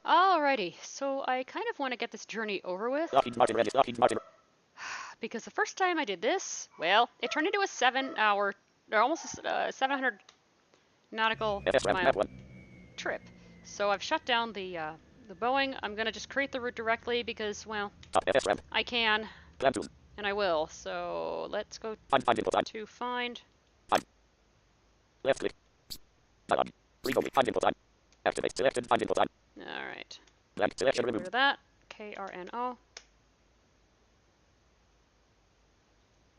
Alrighty, so I kind of want to get this journey over with. Because the first time I did this, well, it turned into a 7-hour, or almost 700 nautical mile trip. So I've shut down the Boeing. I'm going to just create the route directly because, well, I can, and I will. So let's go to find. Left click. Activate selected find input. Alright. Blank selection Get rid removed. of that. KRNO.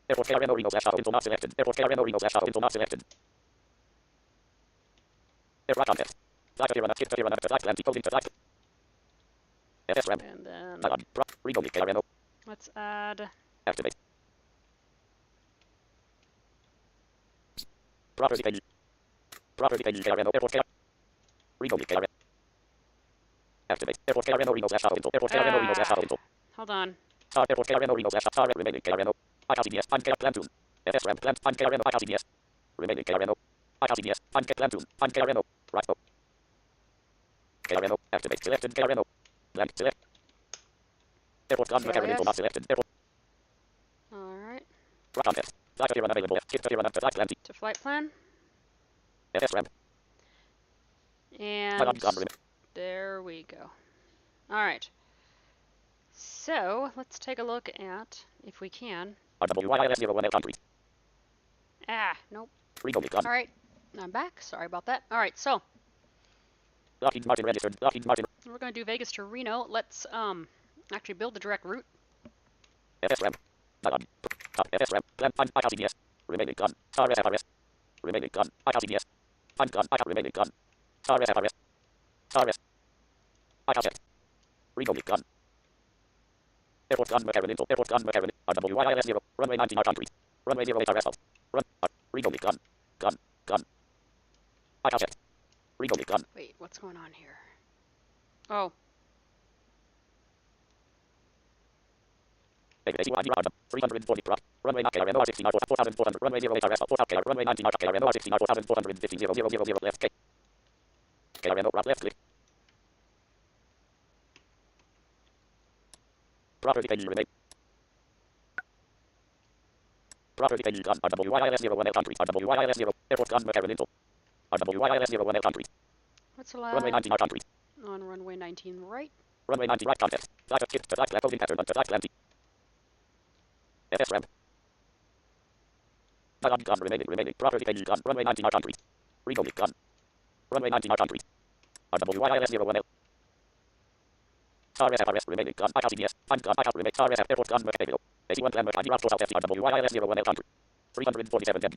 Airport KRNO Reno / info not selected. Airport KRNO Reno / info not selected. Airport context. Flight clear on skip clear on flight land coding to flight. FS ramp. And then Reno KRNO. let's add. Activate. Property page. Property page KRNO Airport KRNO. Reno KRNO. Activate. Airport KRNO Reno / info. Airport KRNO Reno / info. Hold on. Airport KRNO Reno / remaining KRNO. ICDS find plan tune. FS ramp plan find KRNO ICDS. Remaining KRNO. ICDS find plan tune. Find KRNO. Right. KRNO. Activate selected KRNO. Blank select. Airport con KRNO info not selected. Airport. Alright. Context. Flight clear unavailable. Skip clear on flight plan. To flight plan. FS ramp. And there we go. Alright. So let's take a look at, if we can. RWILS01L country. Nope. Alright. I'm back. Sorry about that. Alright, so Lockheed Martin registered. Lockheed Martin. we're going to do Vegas to Reno. Let's actually build the direct route. FS ramp. FS ramp. Plan find ICDS. Remaining gun. RSFRS. Remaining gun. ICDS. Find gun. Remaining gun. RSFRS. RS. ICDS. Remaining gun. Airport gun McCarran info. Airport gun McCarran. RWILS0. Runway 19 country. Runway 08 asphalt. Run. Remaining gun. Gun. ICDS. Remaining gun. Wait, what's going on here? Oh. 340 drop. Runway not KRNO 16 4400. Runway 08 asphalt. 4 runway 19 KRNO 16 4450 000 left K. KRNO right left click. Property page remain. Property page gun. RWILS01L country. RWILS0. Airport gun McCarran info. RWILS01L country. What's allowed? Runway 19 our country. On runway 19 right. Runway 19 right context. Flight skip to flight coding pattern to flight landing. FS ramp. Gun remaining. Property page gun. Runway 19 our country. Remaining gun. Runway 19 our country. RWILS01L. RSFRS remaining gun. ICDS. Find gun. Remaining RSF airport gun McCarran. 81 plan McCarran. Route 4 RWILS01L country. 347 dead.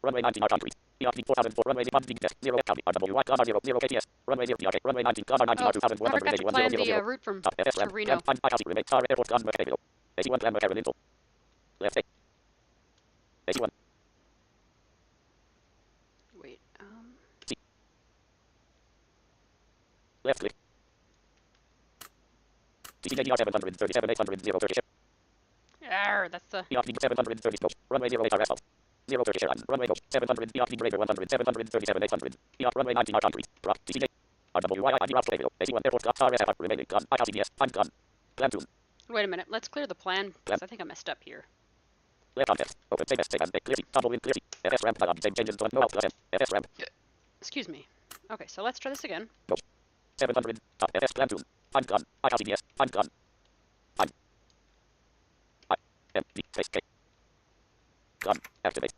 Runway 19 our country. ERP 4004 runway 1 desk 0 county RWI gun 0 KTS. Runway 0 DRK. Runway 19 gun 19 I 2181 forgot to plan the route from to Reno. Remain airport gun McCarran. 81 plan McCarran info. Left 81. Wait, Left click. TCJDR 737 800 030. that's the. ERP 730 runway 08 asphalt. 030 Sharon. Runway 700 ERP greater 100 737 800. ERP runway 19 our country. Prop TCJ. RWI ID route Playville. 81 airport gun RSF remaining gun. ICDS. Find gun. Plan tune. Wait a minute. Let's clear the plan because I think I messed up here. Left context. Open save and clear. Double in clear. FS ramp. Save changes to no out plus M. FS ramp. Excuse me. Okay, so let's try this again. 700. FS plan tune. Find gun. ICDS. Find gun. Find. MD. Face K. Gun. Activate.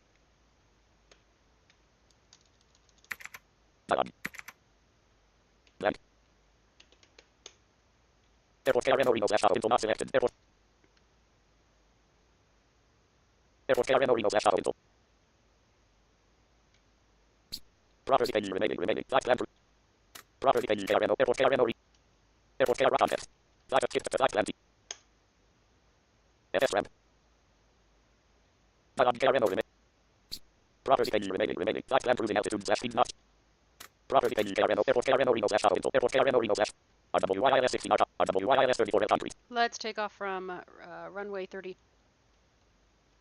Gun. Blank. Airport KRNO Reno / info not selected. Airport. Airport KRNO Reno / info. Property page remaining. Flight plan. Property page KRNO. Airport KRNO. Airport KRNO context. Flight skip to flight landing. FS ramp. KRNO remain. Property page remaining. Flight plan cruising altitude /speed knots. Property page KRNO. Airport KRNO Reno / info. Airport KRNO Reno / RWILS 16 RWILS 34 country. Let's take off from runway 30.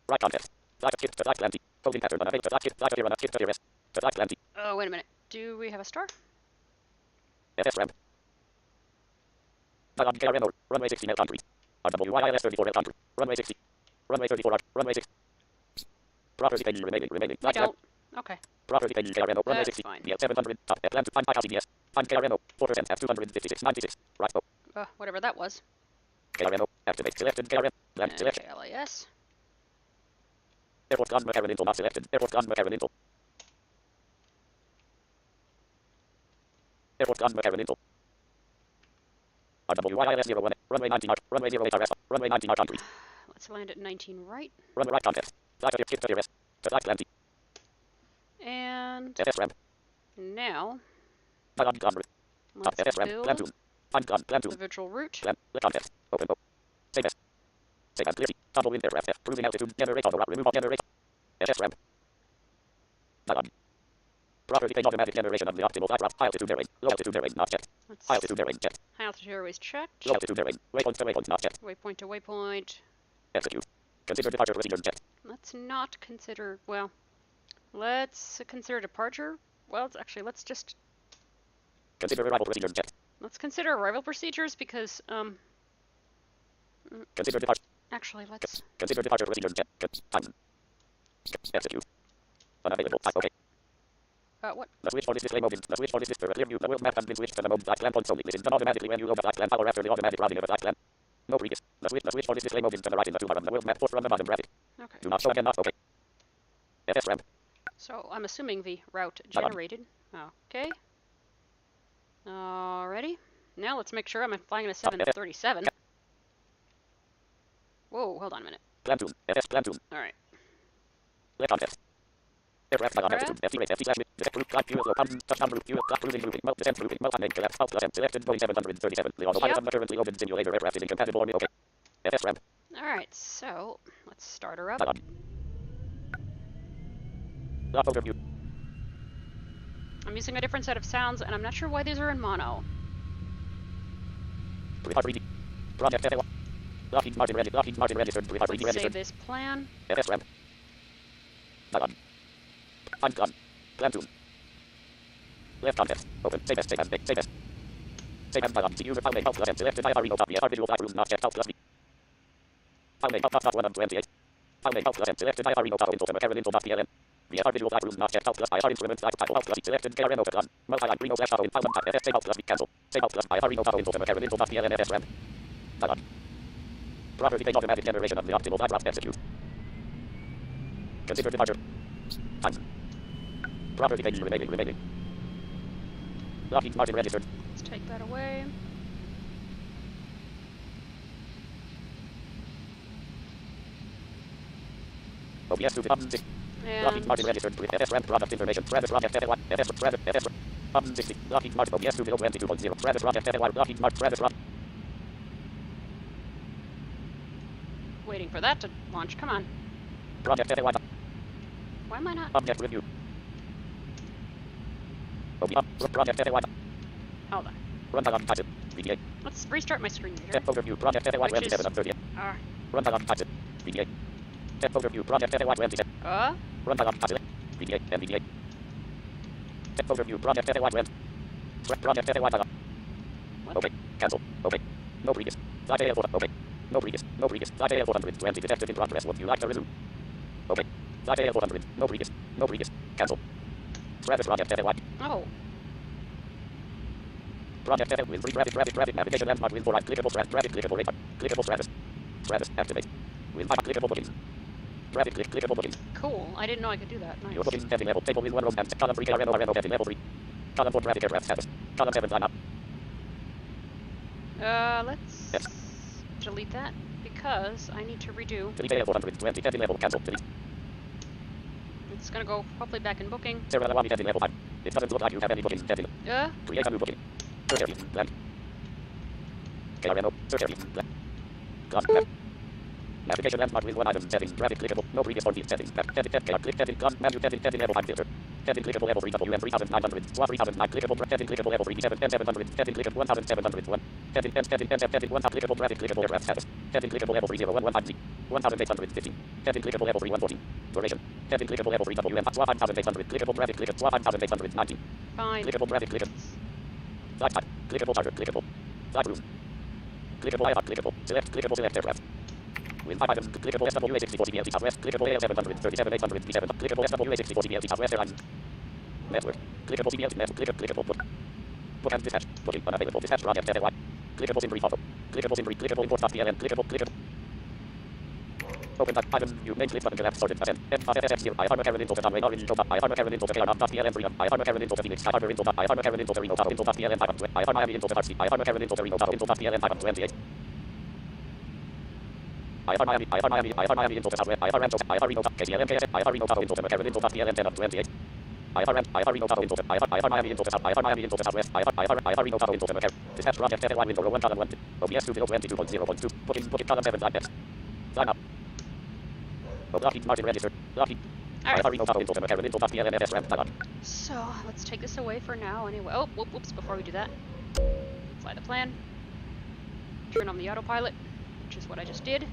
Right context. Flight skip to flight landing. Coding pattern unavailable. Flight clear to flight landing. Oh, wait a minute. Do we have a star? FS ramp. KRNO, runway 60 L concrete. RWYIS 34 L concrete. Runway 60. Runway 34 runway 6. Property page remaining. I don't. Okay. Property page KRNO, runway That's 60. fine. DL 700. Top land to find ICDS. Find KRNO, 4% F 256.96. Right. Whatever that was. KRNO, activate selected KRN. Land selected. LAS. Airport gun McCarran info not selected. Airport gun McCarran info. Airport gun McCarran info. RWYIS 01. Runway 19 runway 08 RS. Runway 19 R concrete. Let's land at 19 right. Runway right contact. Flight of shift to RS. Flight plenty. And FS ramp. now Gun. let's FS ramp. build Platoon. Find gun. Platoon. the virtual route. Plan. Contact. Open. Save as. Save as clearly. Tumblewind aircraft. Cruising altitude. Generate auto route. Remove generate. FS ramp. Gun. Property page automatic generation of the optimal flight route. High altitude terrain. Low altitude terrain not checked. High altitude terrain checked. High altitude airways checked. Low altitude terrain. Waypoint to waypoint not checked. Waypoint to waypoint. Execute. Consider departure procedure checked. Let's not consider, well, let's consider departure. Well, it's actually, let's Consider arrival procedure checked. let's consider arrival procedures because, Consider departure. actually, let's, Consider departure procedure checked. Time. Execute. Unavailable. Okay. what? The switch for this display mode. The switch for this display clear view. The world map has been switched to the mode flight plan points only. Listen automatically when you load the flight plan power after the automatic routing of a flight plan. No previous. The switch for this display mode to the right in the toolbar on the world map from the bottom graphic. Okay. Do not show again. Not okay. FS ramp. So I'm assuming the route generated. Okay. Alrighty. Now let's make sure I'm flying in a 737. Whoa, hold on a minute. Platoon. FS platoon. Alright. Left contact. Aircraft flight on altitude. FT rate. FT slash mid. Detect route. Flight fuel. Touchdown route. Fuel. Cruising moving. Descent moving. Make left. Alt plus M. Selected. Boeing 737. The autopilot of the currently open simulator aircraft is incompatible. Okay. FS ramp. Alright, so let's start her up. Overview. I'm using a different set of sounds, and I'm not sure why these are in mono. Project FA1. Lockheed Martin registered. Save this plan. FS ramp. Find gun. Platoon. Left contact. Open. Save as. Save as button. User file name. Alt plus M. Selected IFR remote. FR visual flight room not checked. Alt plus V. File name. Alt 1 of 28. File name. Alt plus M. Selected IFR remote. Info. McCarran info. PLN. VFR visual flight room not checked. Alt plus IFR instrument flight title. Alt plus selected KRN over gun. Multi-line Reno slash auto in file 1 type. FS. Save alt plus V. Cancel. Save alt plus IFR remote. Info. McCarran info. PLN. FS ramp. Button. Property page automatic generation of the optimal flight route. Execute. Consider departure. Time. Property page remaining. Lockheed Martin registered. Let's take that away. OBS to button 6. Lockheed Martin registered with FS ramp product information. Travis Rock FFY. FS button 60. Lockheed Martin OBS to 22.0. Travis Rock FFY. Lockheed Martin Travis Rock. Waiting for that to launch. Come on. Project FFY. Why am I not? Object review. Project FFY. Hold on. Run log type. VDA. Let's restart my screen reader. Overview. Project FFY 27 of 30. Run log type. VDA. Overview. Project FFY 27. Run log type. VDA. NVDA. Overview. Project FFY 20. Project FFY. Okay. Cancel. Okay. No previous. Flight AL4. Okay. No previous. Flight AL420 detected in progress. Would you like to resume? Okay. Flight AL400. No previous. Cancel. Travis Project FFY. Oh. Project FFY with traffic navigation landmark with 4 clickable clickable radar. Clickable Travis. Activate. With 5 clickable bookings. Traffic clickable bookings. Cool. I didn't know I could do that. Nice. Your bookings heading level. Table with 1 row and column 3 RNO heading level 3. Column 4 traffic aircraft status. Column 7 line up. Let's delete that because I need to redo. Delete AL420 heading level. Cancel. Delete. It's gonna go hopefully back in booking. Sarah Lawami heading level 5. It doesn't look like you have any bookings heading. Create a new booking. Search area. Blank. KRNO. Search area. Blank. Class map. Navigation landmark with 1 item. Setting. Traffic clickable. No previous on setting. Click setting. Class menu setting level 5 filter. Setting clickable level 3 WM 3900. 3009 clickable. Setting clickable level 3 7 700. Setting clickable 1701. Setting 1 clickable traffic clickable aircraft status. Setting clickable level 30115. 1815. Setting clickable level 3 114. Duration. Setting clickable level 3 WM 5800. Clickable traffic clickable 5819. Fine. Clickable traffic clickable. Flight type. Clickable charter. Clickable. Flight room. Clickable icon, clickable. Select aircraft. With 5 items, clickable SWA64 CPLC Southwest, clickable AL737 837, clickable SWA64 CPLC Southwest Airlines. Network. Clickable CPLC network, clickable put. Put and dispatch. Putting unavailable. Dispatch project FNY. Clickable in brief auto. Clickable in brief, clickable import PLN, clickable. Open item, new name clip button collapse sorted button. FF0, I harbor Karen info on radar info, I harbor Karen info KR.PLN freedom, I harbor Karen info Phoenix, I harbor info, I harbor Karen info Reno, info PLN 5 I harbor Miami info RC, I harbor Karen info Reno, info PLN 528. I harbor Miami info Southwest, I harbor Rancho, I harbor Reno, KCLM, I harbor Reno, info Karen info PLN 10 28. I harbor Reno, info, I harbor Miami info South, I harbor Miami info Southwest, I harbor Reno, info Karen. Dispatch project FNY window 1 column 1. OBS 2.22.0.2. Put column 7 type S. Sign up. Lockheed Martin registered. Lockheed. Alright. So, let's take this away for now anyway. Oh, whoops, before we do that. Fly the plan. Turn on the autopilot, which is what I just did.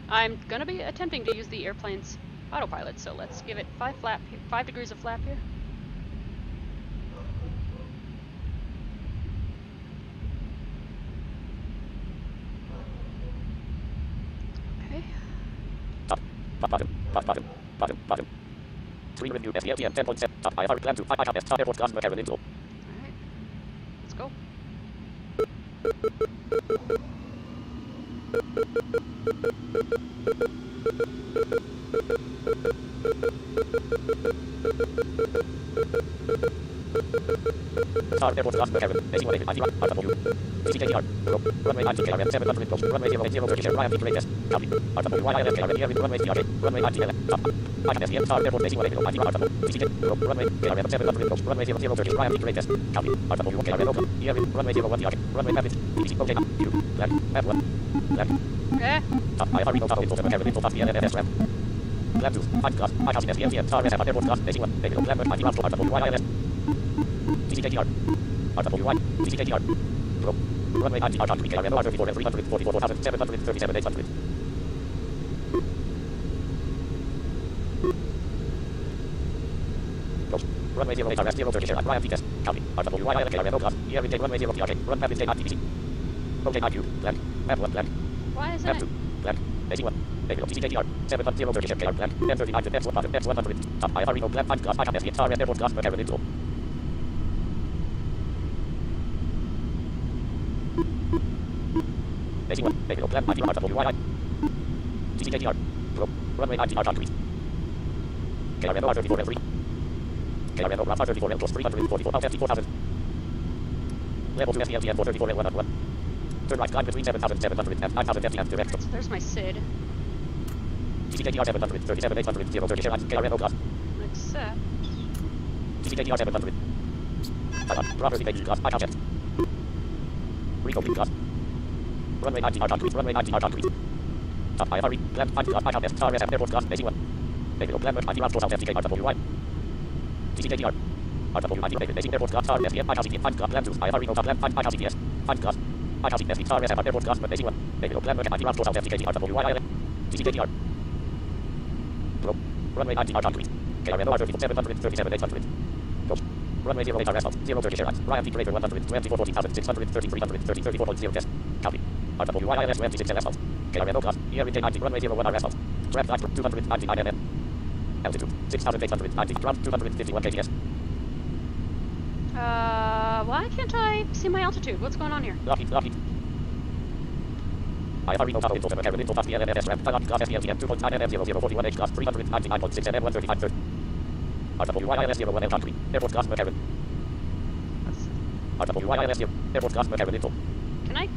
I'm gonna be attempting to use the airplane's autopilot, so let's give it 5 degrees of flap here. Okay. Bottom. Screen review SELTM 10.7. I hard plan to airport gun Karen info. Alright. Let's go. Star airport gun Karen. AC-1 RW. CCKR. Runway 90 KRM 700 close. Runway 080 Turkish Air. Ryan Deep test. Copy. RW YILS KRM here with runway CRJ. Runway 90 LM. ICAN Star airport AC-1 RW. CCK. Runway KRM 700 close. Runway 00 Turkish Ryan Deep test. Copy. RW KRM Oakland. Here with runway 01 CRJ. Runway Mavit. BBC OK. U. Left. F1. Left. Okay. I hurry no top info Karen info PLNS RAM. Left 2. 5 class. I have SPLTM. Star SF airport class. AC-1. David Lambert. I RW YILS. CCKR. RWY. CCKR. Runway 90 R3 KRM R34 344,737 800. Close. Runway 08 RS 0 Turkish Air. Ryan test. Copy. RWY KRM class. Here in runway 0 TRK. Run map in TBC. OK IQ. Blank. F1 blank. Why isn't it? F2 blank. AC-1. David CCKR. 710 Turkish Air KR blank. M39 F1 F100. Top I Reno blank. 5 class. I have SE Star airport class Karen info. AC-1, David O'Clan, RWY, CCKR, runway 90 R3, KRM R34 L3, KRM R34 L plus 344 out 54,000, level 2 SELTM 434 L1. Turn right, climb between 7,700 and 9,000 FTM direct. So there's my SID. CCKR 737 800 0 Turkish Airlines, KRM O-Class, Except... CCKR 700, Property Page Class, IHS, Rico Class, Runway 90 R3, runway 90 R3. Top I hurry, plan 5 class, IHS, Star SF airport class, AC-1. David O'Clan, I route 4 South FTK RWY. CCKR. RWY, David, AC airport class, Star SPF, IHS, 5 class, plan 2, I hurry, no top, plan 5, IHS, 5 class. IHS, Star SF airport class, AC-1. David O'Clan, I route 4 South FTK RWY, CCKR. Runway 90 R3. KRM R34 737 800. Coast. Runway 08 RS, 0 Turkish Airlines, Ryan Deep Raider 124 14,630 330 34.0 test. Copy. RWYIS 26 LS. KRM O-Class, here in 90, runway 01 RS. Trap factor 299 mm. Altitude 6,890, ground 251 kgs. Why can't I see my altitude? What's going on here? Lockheed. I hurry no top info, Karen info, PLNS ramp, class SELTM 2.9 mm 0041 H class 399.6 mm 135 RWYIS 01 L3, airport class Karen. RWYIS 0, airport class Karen info. Can I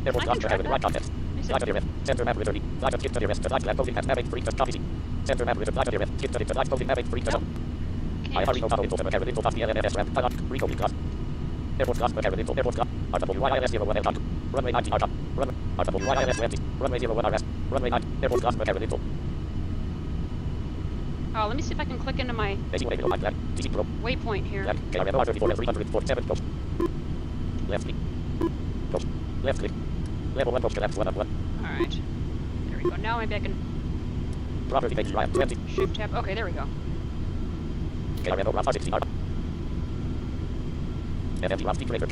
Airport class Karen, right context. Flight of center map with 30, flight of skip to the rest, flight clothing at map 83, copy. Center map with flight of the rest, skip to the flight clothing map 83, I hurry no top info, Karen info, PLNS ramp, Rico class. Airport class Karen info, airport class, RWYIS 01 L2, runway 90 R, RWYIS 20, runway 01 RS, runway 9, airport class Karen info. Oh, let me see if I can click into my waypoint here. Left click. Coast. Left click. Level 1 coast to left 1 of 1. Alright. There we go. Now maybe I can... Property page right 20. Shift tab. Okay, there we go. KRM over 60 R. NVDA deep raider.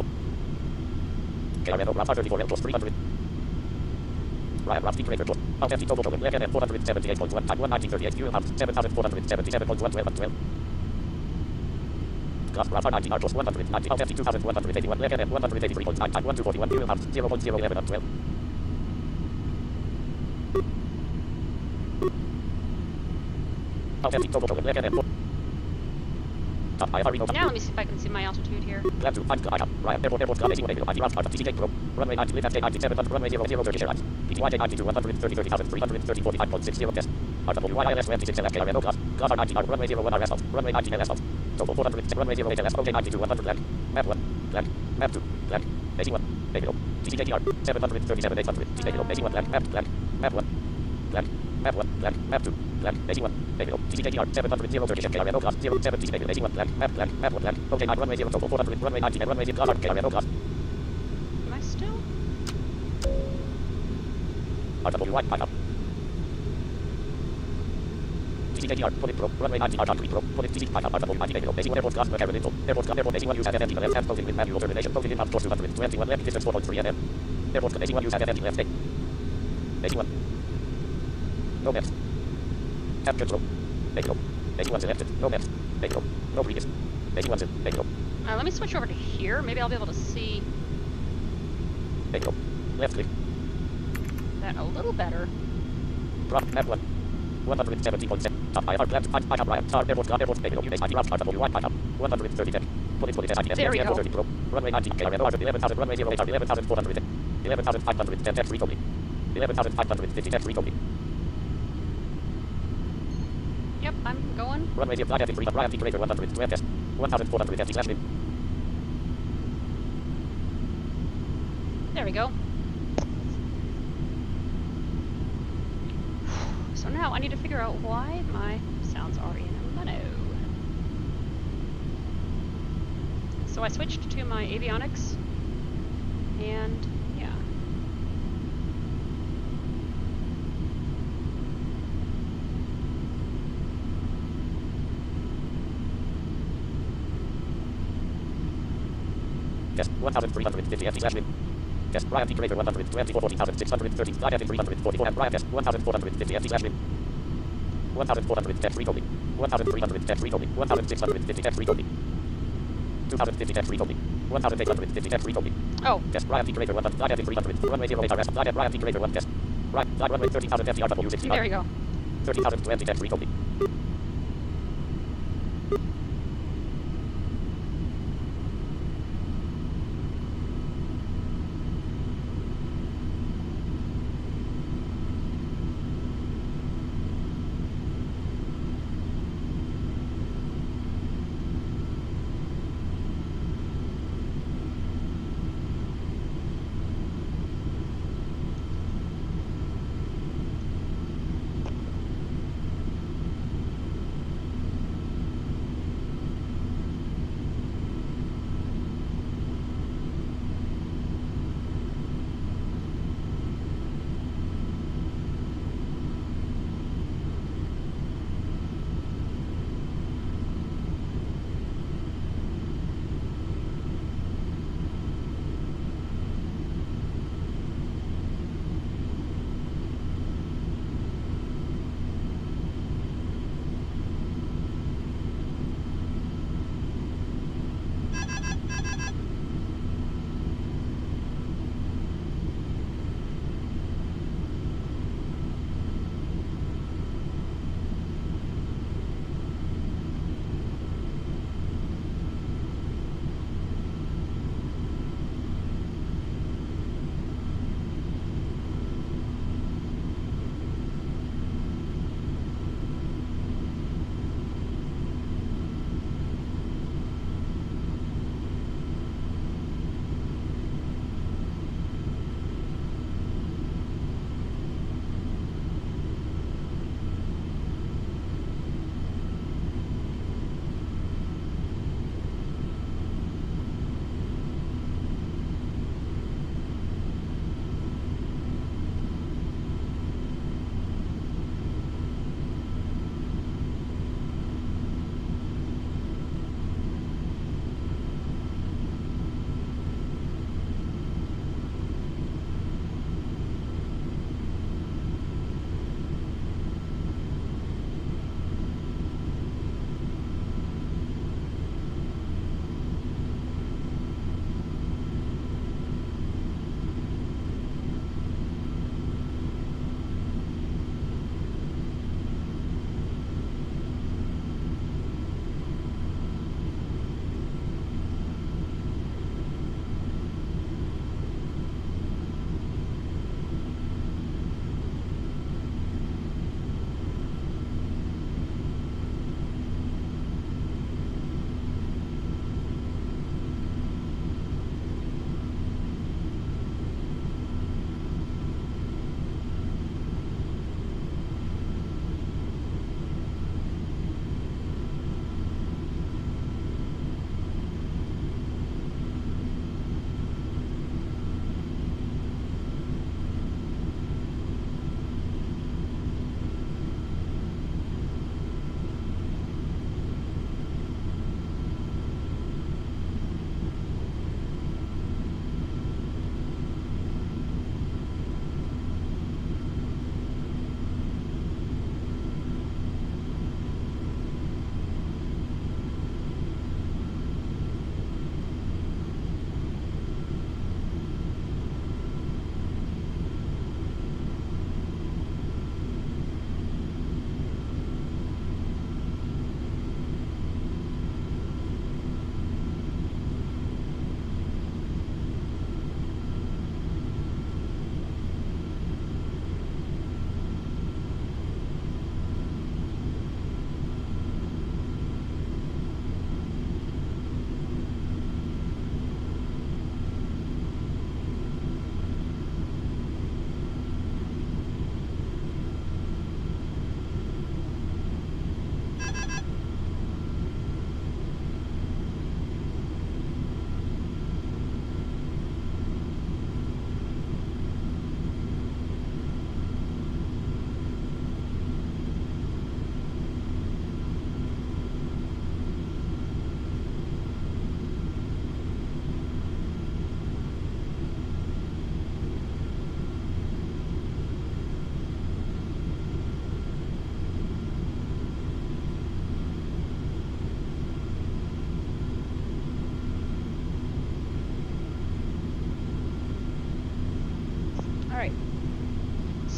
KRNO Graph 34 L 300. Ryan Ross Decorator Book. Of empty total token. Legend 478.1 time 1938. Fuel house 7477.12. Class Graph 19 R 190. Of empty 2181. Legend 183.9 time 1241. Fuel house 0.011 of 12. Of empty total token. Legend 4. Now let me see if I can see my altitude here. Left to find Ryan Airport Club 81 90 route part of TCJ Pro. Runway 90 lift at 97 runway 00 30 airlines. PTY 92 130 45.60 test. RWYILS 26 LF KRNO class. Class R90 runway 01 RS out. Runway 19 LS out. Total 400 runway 08 LS OJ 92 100 black. Map 1 black. Map 2 black. 81 David 737 800 TJ 81 black. Map black. Map 1 black. Map 1 black. Map 2 black. 81 David TJ 700 030 KRNO class 07 TJ 81 black. Map black. Map 1 black. OJ 9 runway 0 total 400 runway 19 and runway 0 class KRNO class. Am I still? RWY pipe. TCJR, put it pro, runway 19 R3 pro, put it TC pipe up, RW 90 David 81 airport class, Macquarie Little, airport class, airport 81 use at empty left, and posted with manual termination, posted in outdoor 221 left, distance 4.3 nm. Airport class 81 use at empty left, 81. No maps. Tap control. David 81 selected, no maps. David no previous. 81 David Let me switch over to here. Maybe I'll be able to see David left click. that a little better. Drop map 1. 170.7. Top IR left. I have right. Star airport club airport David US ID route RWY pipe up. 130 tech. Put it ID. There we go. 30 pro. Runway 19 KRN 11,000 runway 08 11,400. 11,510 tech free only. 11,550 tech free only. Yep, I'm going. Runway 0 flight free Ryan Decorator 100 to test. 1,400 empty slash lim. There we go. So now I need to figure out why my sounds are in mono. So I switched to my avionics, and yeah. Test 1,350 empty slash lim. Test Ryan Decorator 124 14,630 flight at 344 and Ryan test 1,450 empty slash lim. 1,400 test free only. 1,300 test free only. 1,650 test free only. 2,050 test free only. 1,850 test free only. Oh. Test Ryan Decorator 1 flight at 300 runway 08 RS flight at Ryan Decorator 1 test. Right flight runway 30,000 FTRW 60. There we go. 30,020 test free only.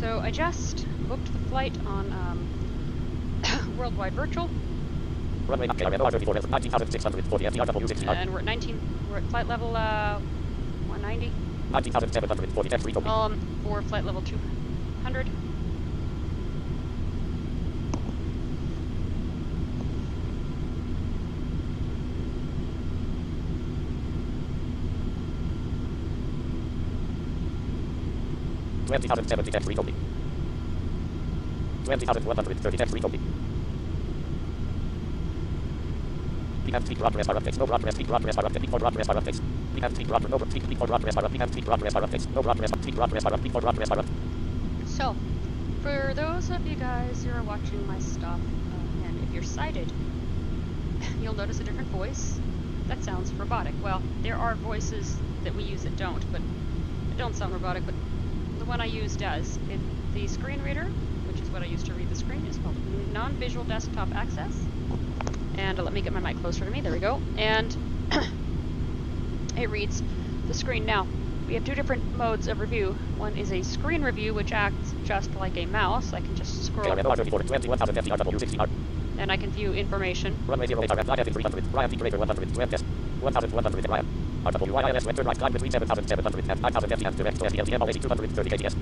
So I just booked the flight on Worldwide Virtual. Runway 19,640 FTRW69. And we're at flight level 190. 19,740 F3 For flight level 200. $20,070 F3 copy. 20,130 F3 copy. Beacon speed progress bar updates. No progress speed progress bar updates. Peak for progress bar updates. Beacon speed progress. No peak for progress bar updates. Beacon speed progress bar updates. No progress speed progress bar updates. Peak for progress bar updates. So, for those of you guys who are watching my stuff, and if you're sighted, you'll notice a different voice. That sounds robotic. Well, there are voices that we use that don't, but it don't sound robotic, but the one I use does. The screen reader, which is what I use to read the screen, is called non-visual desktop access. And let me get my mic closer to me, there we go. And it reads the screen. Now, we have two different modes of review. One is a screen review, which acts just like a mouse. I can just scroll. And I can view information. Runway 08 RF 300, Ryan Greater 100, WebTest, 1100 Ryan. RWIIS went turn right climb between 7,700 and 9,000 FTM direct to FTM 230 ATS.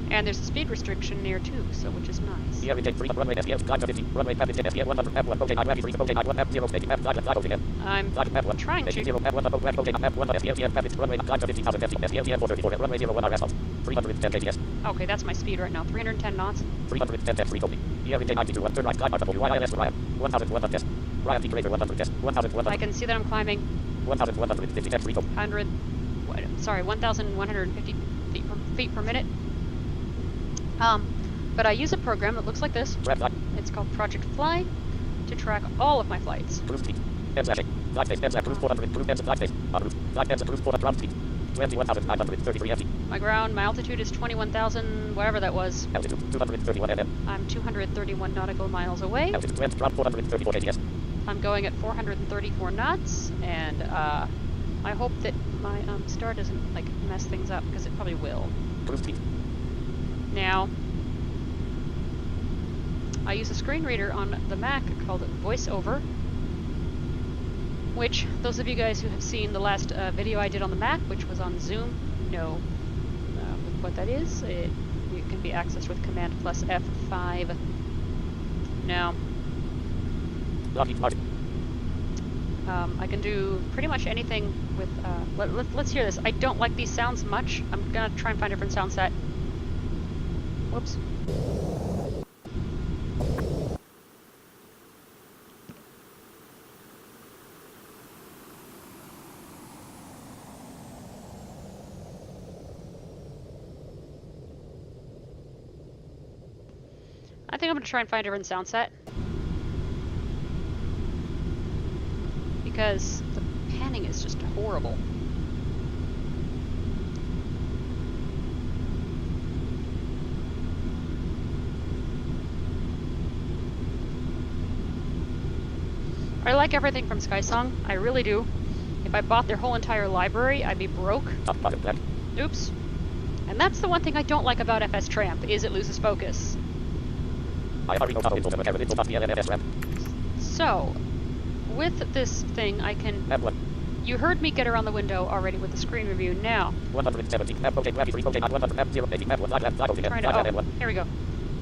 And there's a speed restriction near too, so which is nice. Yeah, we take 3 runway FTM, climb to 50, runway map is FTM 100, F1, OK 9, 3, OK 9, 1, F0, taking F, flag, again. I'm trying to. 0, F1, F1, FTM, map is runway, climb to 50,000 FTM 434, runway 01 RF, 310 ATS. Okay, that's my speed right now, 310 knots. 310 F3 copy. Yeah, we take 92, 1, turn right, climb RWIIS Ryan, 1,100 test, Ryan T greater 100 test, 1,100. I can see that I'm climbing 1,150 F3 copy. 1,150 feet per minute. But I use a program that looks like this. It's called Project Fly to track all of my flights. My altitude is 21,000, whatever that was. I'm 231 nautical miles away. I'm going at 434 knots, and I hope that my star doesn't like mess things up, because it probably will. Now, I use a screen reader on the Mac called VoiceOver, which those of you guys who have seen the last video I did on the Mac, which was on Zoom, know what that is. It can be accessed with Command plus F5. Now, I can do pretty much anything with, let's hear this. I don't like these sounds much. I'm gonna try and find a different sound set. Whoops. I think I'm going to try and find a different sound set. Because the panning is just horrible. I like everything from Skysong, I really do. If I bought their whole entire library, I'd be broke. Oops. And that's the one thing I don't like about FS Tramp, is it loses focus. So, with this thing, I can... You heard me get around the window already with the screen review. Now... Here we go.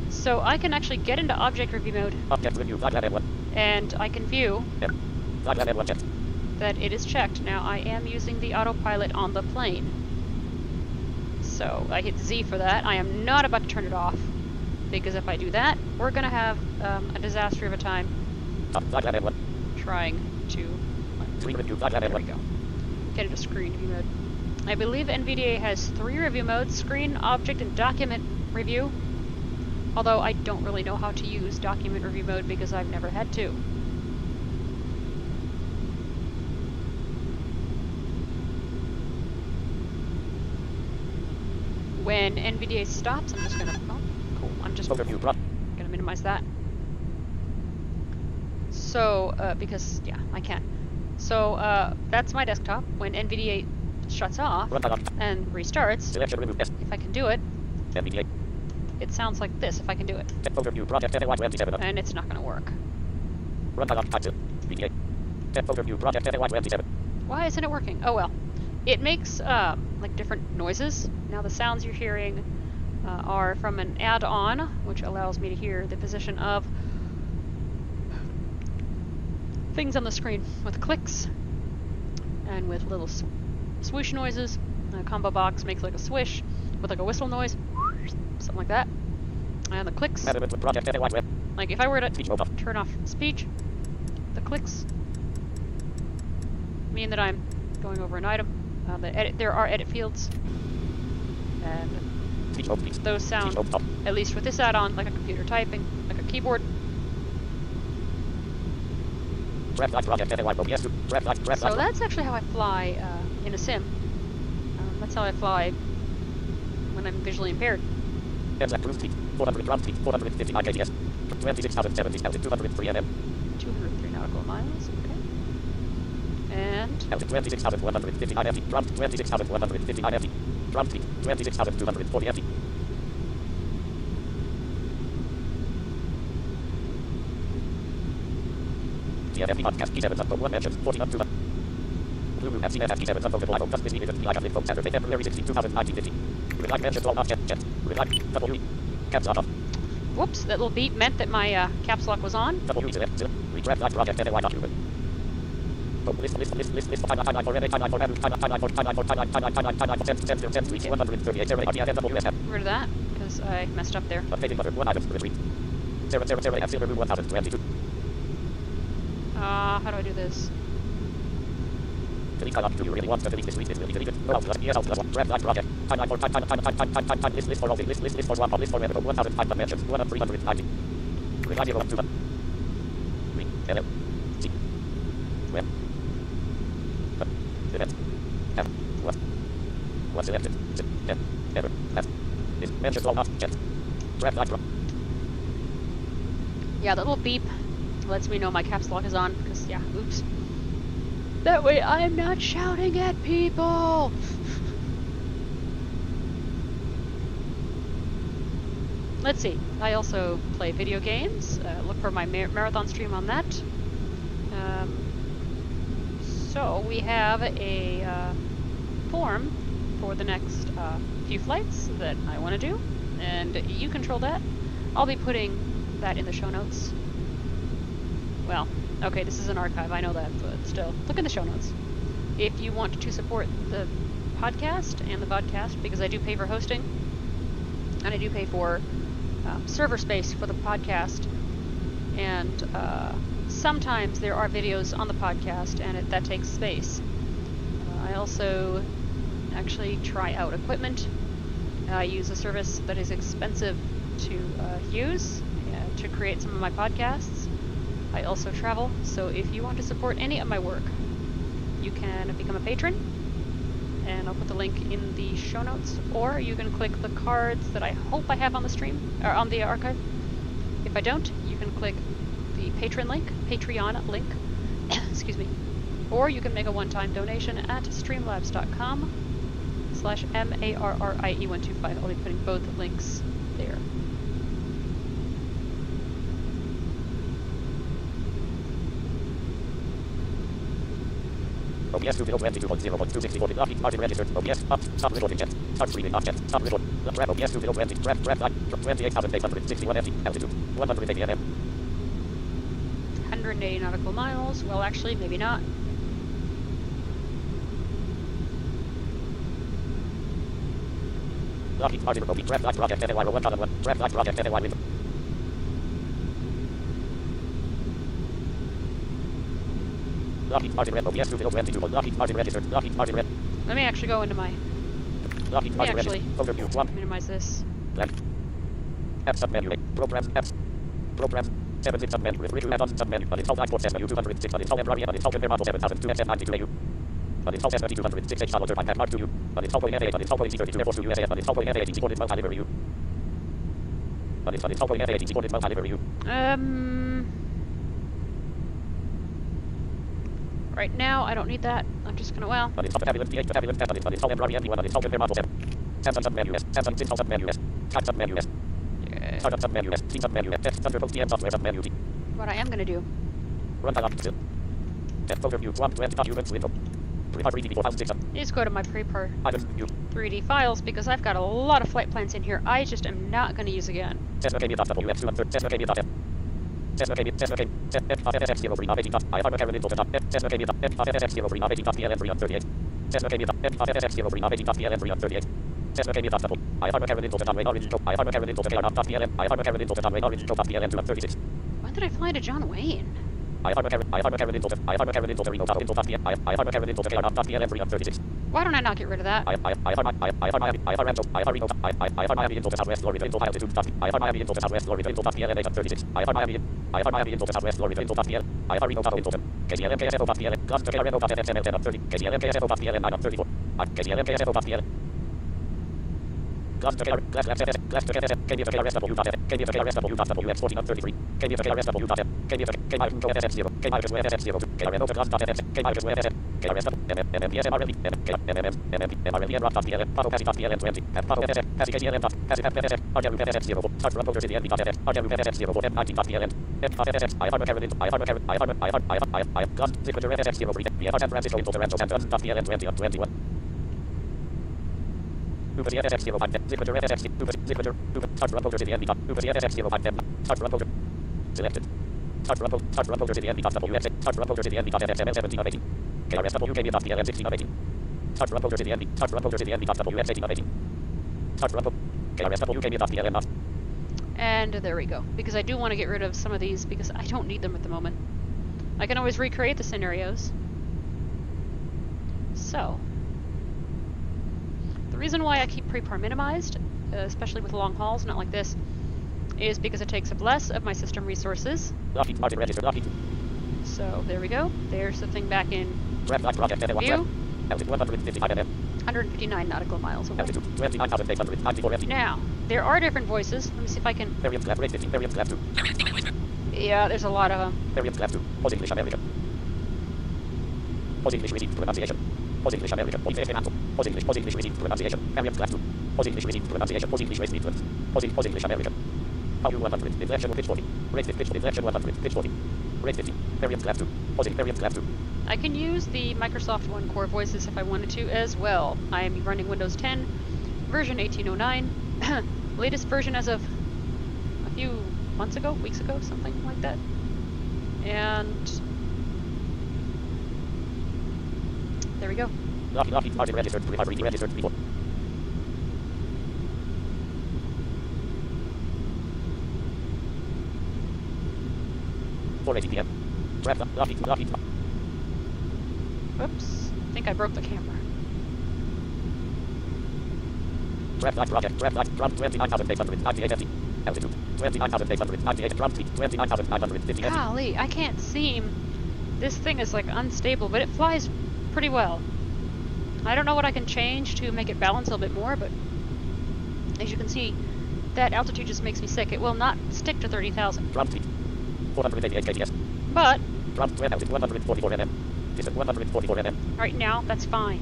So I can actually get into object review mode, and I can view that it is checked. Now I am using the autopilot on the plane, so I hit Z for that. I am not about to turn it off, because if I do that, we're going to have a disaster of a time trying to... There we go. Get into screen review mode. I believe NVDA has 3 review modes: screen, object, and document review. Although I don't really know how to use document review mode because I've never had to. When NVDA stops, I'm just gonna... Oh, cool. I'm just gonna minimize that. So, because, yeah, I can. So, that's my desktop. When NVDA shuts off and restarts, if I can do it, it sounds like this if I can do it. Overview project NY27. And it's not going to work. Run by type VDA. Overview project NY27. Why isn't it working? Oh well. It makes like different noises. Now the sounds you're hearing are from an add-on, which allows me to hear the position of things on the screen with clicks and with little swoosh noises. A combo box makes like a swish with like a whistle noise, something like that. And the clicks, like if I were to turn off speech, the clicks mean that I'm going over an item. There are edit fields, and those sound, at least with this add-on, like a computer typing, like a keyboard. So that's actually how I fly in a sim. That's how I fly when I'm visually impaired. 400 ground speed, 459 kgs, 26,070,203 mm. 203 nautical miles, okay. And 26,159 ft, ground 26,159 ft, ground speed 26,240 ft. CFFP podcast P7 up 1 mentions 14 up to the Blue Moon FC FFP7 up over Live Just Disney Visit like a info Saturday, February 16, 2019. Relax mentions all not yet. Relax W caps off. Whoops, that little beep meant that my caps lock was on. W redraft like project NY document. List timeline for timeline for Rid of that, because I messed up there. How do I do this? Do you really want to delete this? List for all list for one list for 1,005 dimensions 1 of 390. Rely on to the What's selected? Ever. Left. This mentions all not yet. Yeah, that little beep lets me know my caps lock is on, because, yeah, oops. That way I'm not shouting at people! Let's see, I also play video games. Look for my marathon stream on that. So we have a form for the next few flights that I want to do, and you control that. I'll be putting that in the show notes. Well, okay, this is an archive, I know that, but still, look in the show notes. If you want to support the podcast and the vodcast, because I do pay for hosting, and I do pay for server space for the podcast, and sometimes there are videos on the podcast, and that takes space. I also actually try out equipment. I use a service that is expensive to use to create some of my podcasts. I also travel, so if you want to support any of my work, you can become a patron, and I'll put the link in the show notes, or you can click the cards that I hope I have on the stream, or on the archive. If I don't, you can click the Patreon link, excuse me, or you can make a one-time donation at streamlabs.com/MARRIE125. I'll be putting both links there. OBS 2.0.2.0.264 Lockheed Martin registered. OBS up. Stop recording yet. Start screening not yet. Stop record. Grab OBS 2.0.20. Grab 28,861 ft. Altitude 180 mm. 180 nautical miles. Well, actually, maybe not. Lockheed Martin remote. Grab like project NY 1001. Grab like project NY window. Lockheed Martin red OBS 2.0.22. Lockheed Martin registered. Lockheed Martin red. Let me actually go into my... Lockheed Martin registered. Overview 1. Minimize this. Blank. App submenu. Program. Apps. Program. 7 zip submenu. Review add-on submenu. Uninstall iPort menu 206. Uninstall Embraer. Uninstall Embraer Model 7002 SM92 AU. Uninstall SM 206 H Model Turbine Mark 2U. Uninstall Boeing NVDA. Uninstall Boeing C32 Air Force 2 USA. Uninstall Boeing NVDA. Supported Mount Oliver U. Uninstall Boeing NVDA. Supported Mount Oliver U. Right now, I don't need that. I'm just gonna, well... Uninstall Babylon P8. Babylon F. Uninstall Embraer MD1. Uninstall Embraer Model 7. Samsung submenu S. Samsung install submenu S. Type submenu S. Okay. Startup submenu. C submenu. Test Thunderbolt DM software submenu. What I am gonna do Run dialog. Test folder view. 120 documents window. Prepar 3D before found system. is go to my prepar Items view. 3D files because I've got a lot of flight plans in here I just am not gonna use again. When did I fly to John Wayne? Why don't I not get rid of that? And there we go. Because I do want to get rid of some of these because I don't need them at the moment. I can always recreate the scenarios. So, the reason why I keep prepar minimized, especially with long hauls, not like this, is because it takes up less of my system resources. So there we go. There's the thing back in view. 159 nautical miles away. Now, there are different voices. Let me see if I can... Yeah, there's a lot of them. I can use the Microsoft One Core voices if I wanted to as well. I am running Windows 10, version 1809, latest version as of a few months ago, weeks ago, something like that. And there we go. Whoops, I think I broke the camera. Golly, I can't seem. This thing is like unstable, but it flies pretty well. I don't know what I can change to make it balance a little bit more, but as you can see, that altitude just makes me sick. It will not stick to 30,000. But right now, that's fine.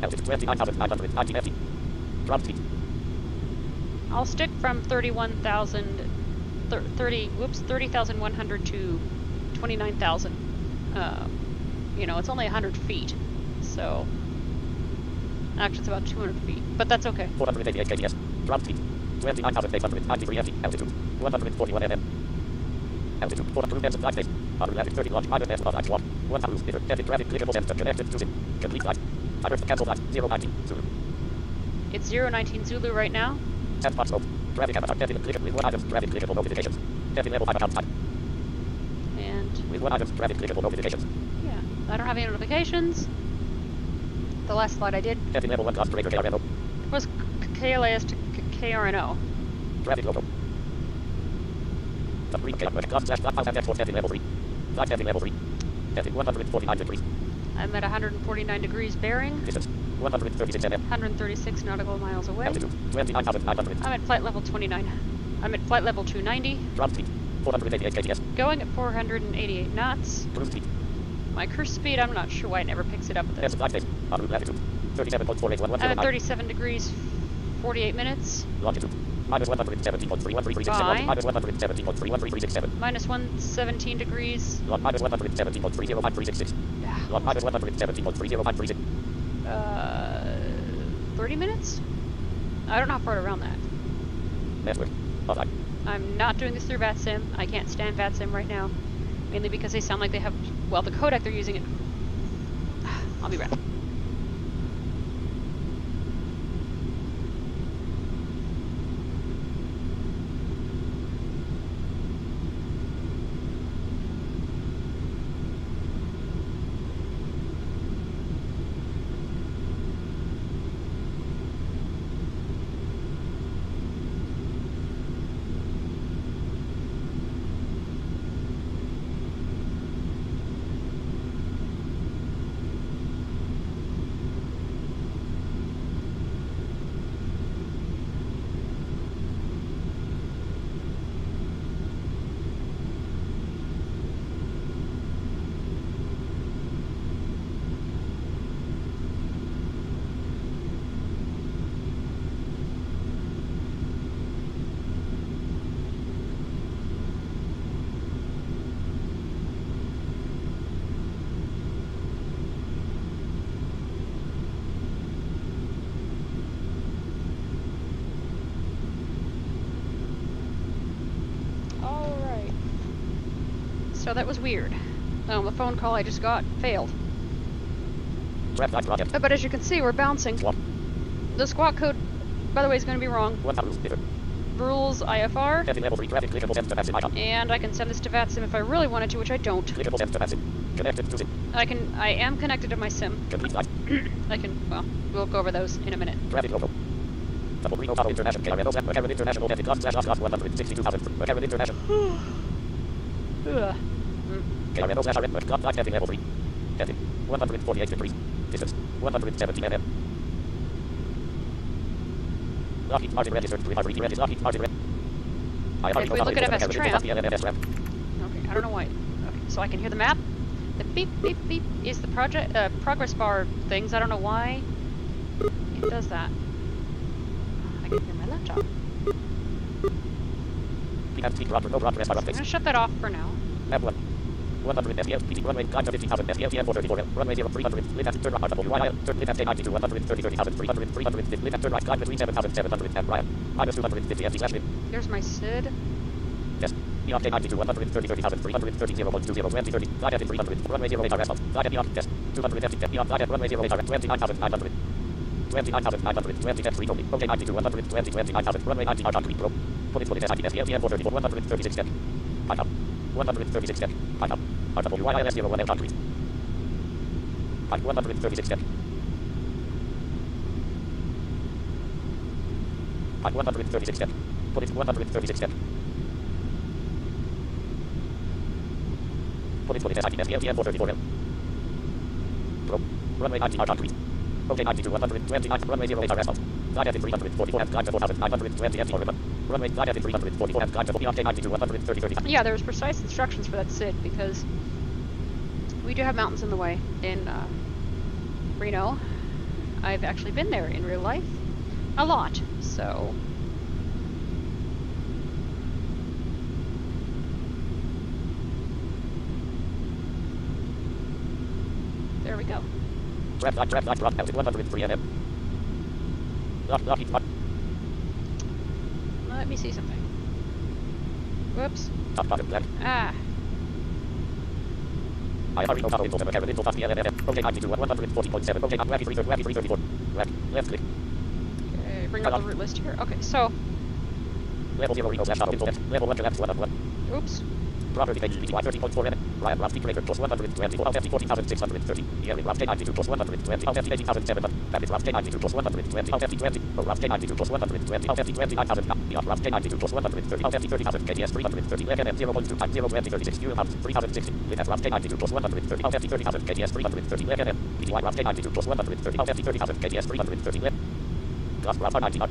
I'll stick from 30,100 to 29,000. You know, it's only 100 feet, so actually it's about 200 feet, but that's okay. 488 kbs. Ground speed 29,893 ft. Altitude 141 mm. Altitude 4 ends of flight base. 130 launch pilot S plus X1. 1,000 meter. Tested traffic clearable sensor connected to SIM. Complete flight. Address cancel flight 019 Zulu. It's 019 Zulu right now. And spot smoke. Traffic avatar. Testing clickable with 1 item. Traffic clickable notifications. Testing level 5 account type. And with 1 item. Traffic clickable notifications. Yeah, I don't have any notifications. The last slide I did Testing level 1 concentrator KRNO. was KLAS to KRNO. Traffic logo. The 3 testing level 3. Flight testing level 3. Testing 149 degrees. I'm at 149 degrees bearing. Distance 136 mm. 136 nautical miles away. Altitude 29,900. I'm at flight level 29. I'm at flight level 290. Ground speed 488 kbs. Going at 488 knots. Cruise speed. My cruise speed, I'm not sure why it never picks it up at this. Flight base. En route latitude 37.481. I'm at 37 degrees 48 minutes. Longitude. Minus 117.31336. Fine. Minus 117.31336. Minus 117 degrees. Minus 117.30536. Yeah. Minus 117.30536. 30 minutes? I don't know how far to round that. Network. Online. I'm not doing this through VATSIM. I can't stand VATSIM right now. Mainly because they sound like they have, well, the codec they're using it. I'll be back. So that was weird. The phone call I just got failed. But as you can see, we're bouncing. The squawk code, by the way, is going to be wrong. Rules IFR. And I can send this to VATSIM if I really wanted to, which I don't. I am connected to my SIM. I can, well, we'll go over those in a minute. Ugh. 148 degrees. Distance 170 mm. Lockheed Martin registered 3 Lockheed Martin. If we look at MS Tramp. Okay, I don't know why. Okay, so I can hear the map. The beep beep beep is the project progress bar things. I don't know why it does that. I can hear my laptop. I'm gonna shut that off for now. 100 FPL, PT runway, climb to 50,000 FPL, TM 434, runway 0, 300, lift at turn right, Ryan, turn lift at 1092, 130, 30,000, 300, lift at turn right, climb between 7,700 and Ryan, minus 250 FT slash lift. There's my SID. Yes. Beyond 1092, 130, 30,000, 330, 0.20, 20, 30, flight at 300, runway 0, radar asphalt, flight at beyond, yes, 200 FT, beyond, flight at runway 0, radar, 29,900. 29,900, 20 at 3 only, okay, 92, 120, 29,000, runway 90, R.3 Pro, put it 90 FPL, TM 434, 136 FT. Pipe up. 136 step. Pipe up. RWYIS 01 L concrete. Pipe 136 step. Pipe 136 step. Put it 136 step. Put it 90 FPL 434 L. Pro. Runway 90 R concrete. Okay, 92, 129, runway 0 radar asphalt. Flight at 344 and climb to 4,920 FT orbit. Runway flight at 344 and climb to 92, 130, 30. Yeah, there was precise instructions for that SID because we do have mountains in the way in Reno. I've actually been there in real life a lot, so. There we go. Trap, out at 103 mm. Lockheed Martin. Let me see something. Whoops. Top bottom black. Ah. I already know how info carrot info past the LMM. Okay, 92, 140.7. Okay, wacky 334. Left click. Okay, bring up the route list here. Okay, so. Level 0 Reno info level 1 left 1 of 1. Oops. Property page BTY 30.4 minutes. Ryan Ross Speaker plus 120. Out FT 14,630. Aaron Ross 92 plus 120. Out FT 18,700. Babbitt Ross 92 plus 120. Out FT 20. Ross 92 plus 120. Out FT 29,000. Beyond Ross 92 plus 130. Out FT 30,000. KDS 330. LKM 0.2 times 0 20 36. U House 3060. Lit at Ross 92 plus 130. Out FT 30,000. KDS 330. LKM. BTY Ross 92 plus 130. Out FT 30,000. KDS 330. Glass Ross 99.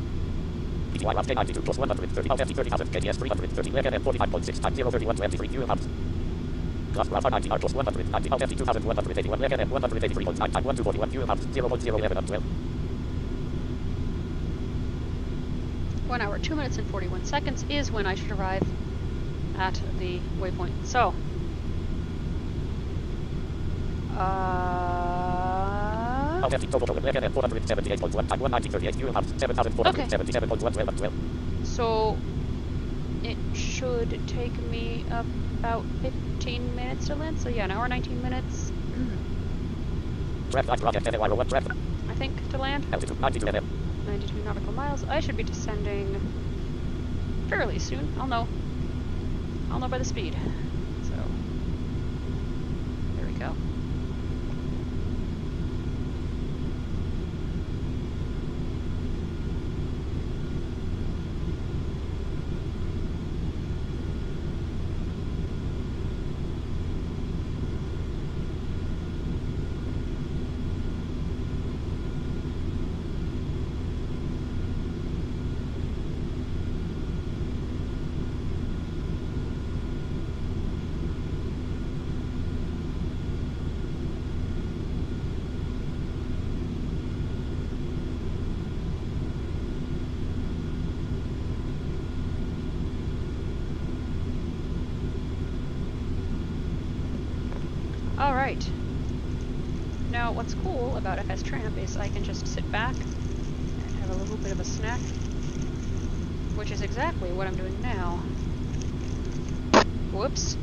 BTY Ross 92 plus 130. Out FT 30,000. KDS 330. LKM 45.6 times 031 23. U House. Glass Ross 90 plus 190. Out FT 2181. LKM 183.9 times 1241. U House 0.011 and 12. 1 hour, 2 minutes, and 41 seconds is when I should arrive at the waypoint. So, okay. So, it should take me about 15 minutes to land. So yeah, an hour, 19 minutes. I think to land. 92 nautical miles. I should be descending fairly soon. I'll know by the speed. So, there we go. Alright. Now, what's cool about FS Tramp is I can just sit back and have a little bit of a snack, which is exactly what I'm doing now. Whoops.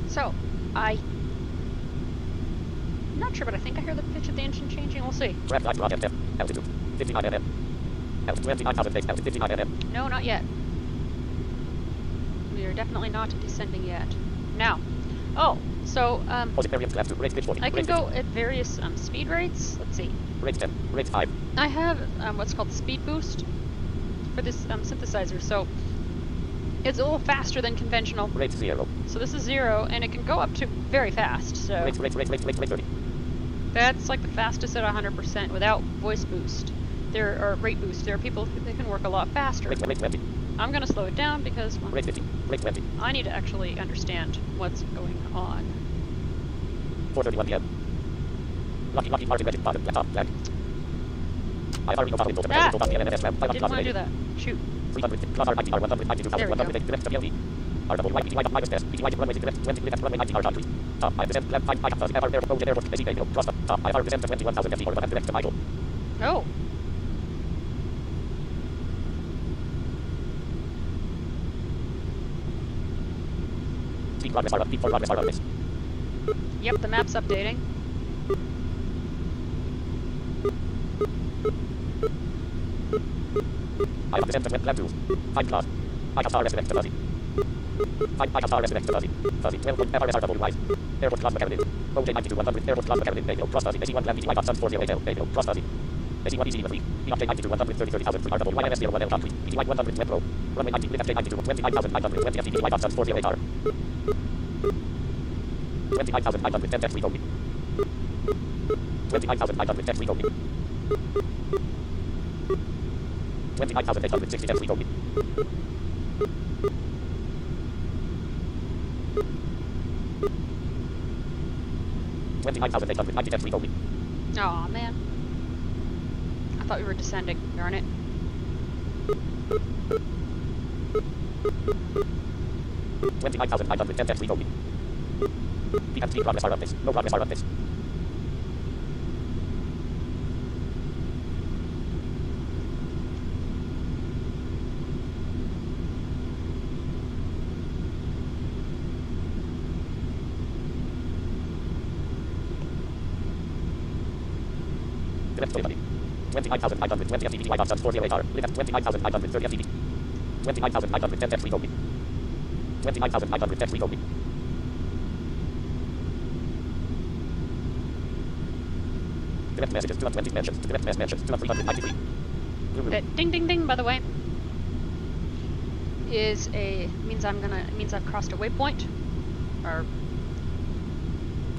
So, I'm not sure, but I think I hear the pitch of the engine changing. We'll see. No, not yet. We are definitely not descending yet. Now, oh, So, Positive variance class 2. Rate pitch 40. I can Rate go at various speed rates. Let's see. Rate 10. Rate 5. I have what's called the speed boost for this synthesizer, so it's a little faster than conventional. Rate 0. So this is 0, and it can go up to very fast. So Rate 30. that's like the fastest at 100% without voice boost. Or rate boost. There are people that can work a lot faster. Rate 20. I'm gonna slow it down because well, Rate 50. Rate 20. I need to actually understand what's going on. 4:31 p.m. Lucky Martin Legend bottom laptop black. I already know about Windows. Ah! Didn't want to do that. Shoot. 300 class R92 192,100 direct WLD. RWYPY minus test. PY runway direct 20 left runway 90 R3. Top 5 descent left 5 5 ever there road airport basic radio cross top 5 descent 21,000 FE for the direct to Michael. Oh. Speed progress R speed progress R this. Yep, the map's updating. I have descent went left 2. 5 class. I have RS to fuzzy. 5 I have RS to fuzzy. Fuzzy 12 FRSRW wise. Airport class mechanic. OJ 92 100 airport class mechanic radio cross fuzzy. AC1 land PY dot 408 radio cross fuzzy. AC1 easy with me. PJ 92 130 30,000 RW YNS 01 L 3. PY 100 web pro. Runway 90 lift FJ 92 25,500 20 FD PY dot 408 R. 25,500 10 we go. 25,500 10 we go. 25,860 10 we go. 29,890 10 we go. Aw, man. I thought we were descending. Darn it. 29,510 10 we go. PNC progress are up this. No progress are up this. Left 29,520 FDP Y dot 408 R. Left 29,530 FDP. 29,510 F we go. 29,510 we go. Direct messages, 220 mentions, direct mentions, 393. That ding ding ding, by the way, means I've crossed a waypoint. Or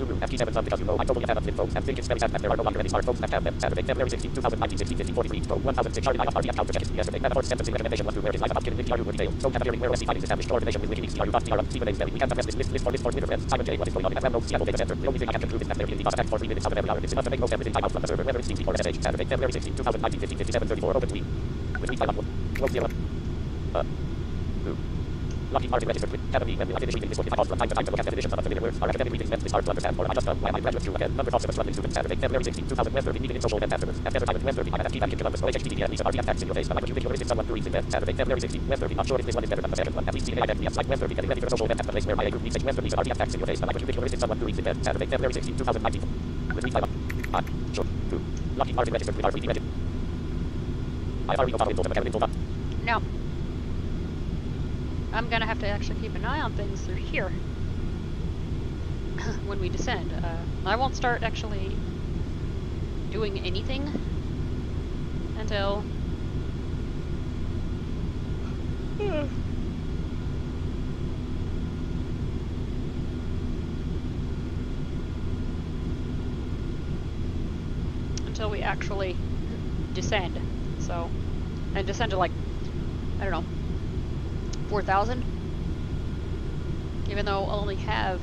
FT7 some because you know I totally have info and think it's very sad that there are no longer any smartphones that have them. Saturday, February 16, 2019, 16, 50, 43, pro 1006 Charlie RDF counter check yesterday. Metaphor sentencing recommendation was to where his life about killing DRU with detail. So hearing where SC5 is established coordination with WikiLeaks DRU.TR Stephen A. Stanley. We can't address this list for Twitter friends. Simon J. What is going on? At no Seattle data center. The only thing I can conclude is that there will be attack for 3 minutes out of every hour. This is enough to make most everything time out from the server. Whether it's CT or SSH. Saturday, February 16, 2019, 15, 57, 34. Open tweet. With me 5 close 0. Lucky Martin registered with Academy when we finish reading this book. If I pause from time to time to look at definitions of unfamiliar words, our academic readings meant this hard to understand, or I just why am I graduate through again? Number of semester students Saturday, February 16, 2000, West 30, meeting in social event afterwards. At Desert Island, West 30, I'm at FT Bank in Columbus, OHTTP, at least RDF tax in your face, but I would you think someone to read in bed. Saturday, February 16, West 30, not sure if this one is better than the second one. At least see the identity of site West 30, getting ready for a social event at the place where my group meets West 30, RDF tax in your face, but I would you think someone to read in bed. Saturday, February 16, 2019. With me 5 sure, 2. Lucky Martin registered with RDF registered. I already know about info, but info. no. I'm gonna have to actually keep an eye on things through here when we descend. I won't start actually doing anything until we actually descend. So, and descend to like, I don't know, 4,000, even though I'll only have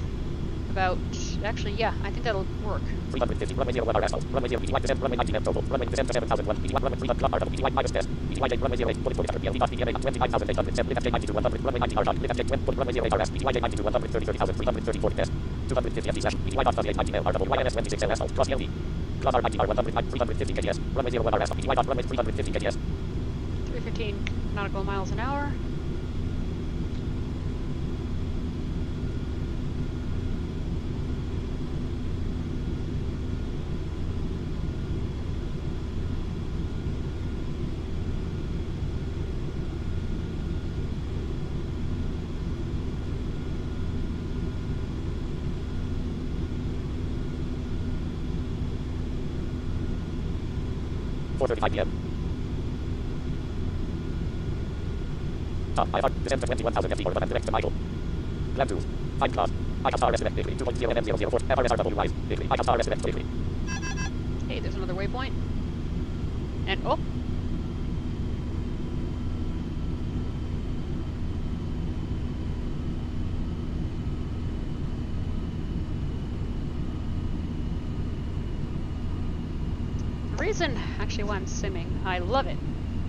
about, actually, yeah, I think that'll work. 350, runway 01 RSL, runway 0, PTY descent, runway 90 left total, runway descent 7001, PTY, runway 3 club RW, PTY minus test, PTY J, runway 08, bullet point after PLD, PTY 25,800, step, lift FJ 92 100, runway 90 R shot, lift FJ, runway 08 RS, PTY J 92 100, 30,000, 334 test, 250 FD slash, PTY dot 38 90 L RW, YNS 26 LSL, cross LD, class R90 R100, 350 KDS, runway 01 RS, PTY dot runway 350 KDS. 315 nautical miles an hour. 4:35 p.m. IFR, descends to 21,000 FT for the direct to Michael. Plan 2. Find class. ICAPSR estimate degree 2.0 NM004. FRSRW wise. Degree. ICAPSR estimate degree. Hey, there's another waypoint. And oh! The reason, actually, why I'm simming, I love it.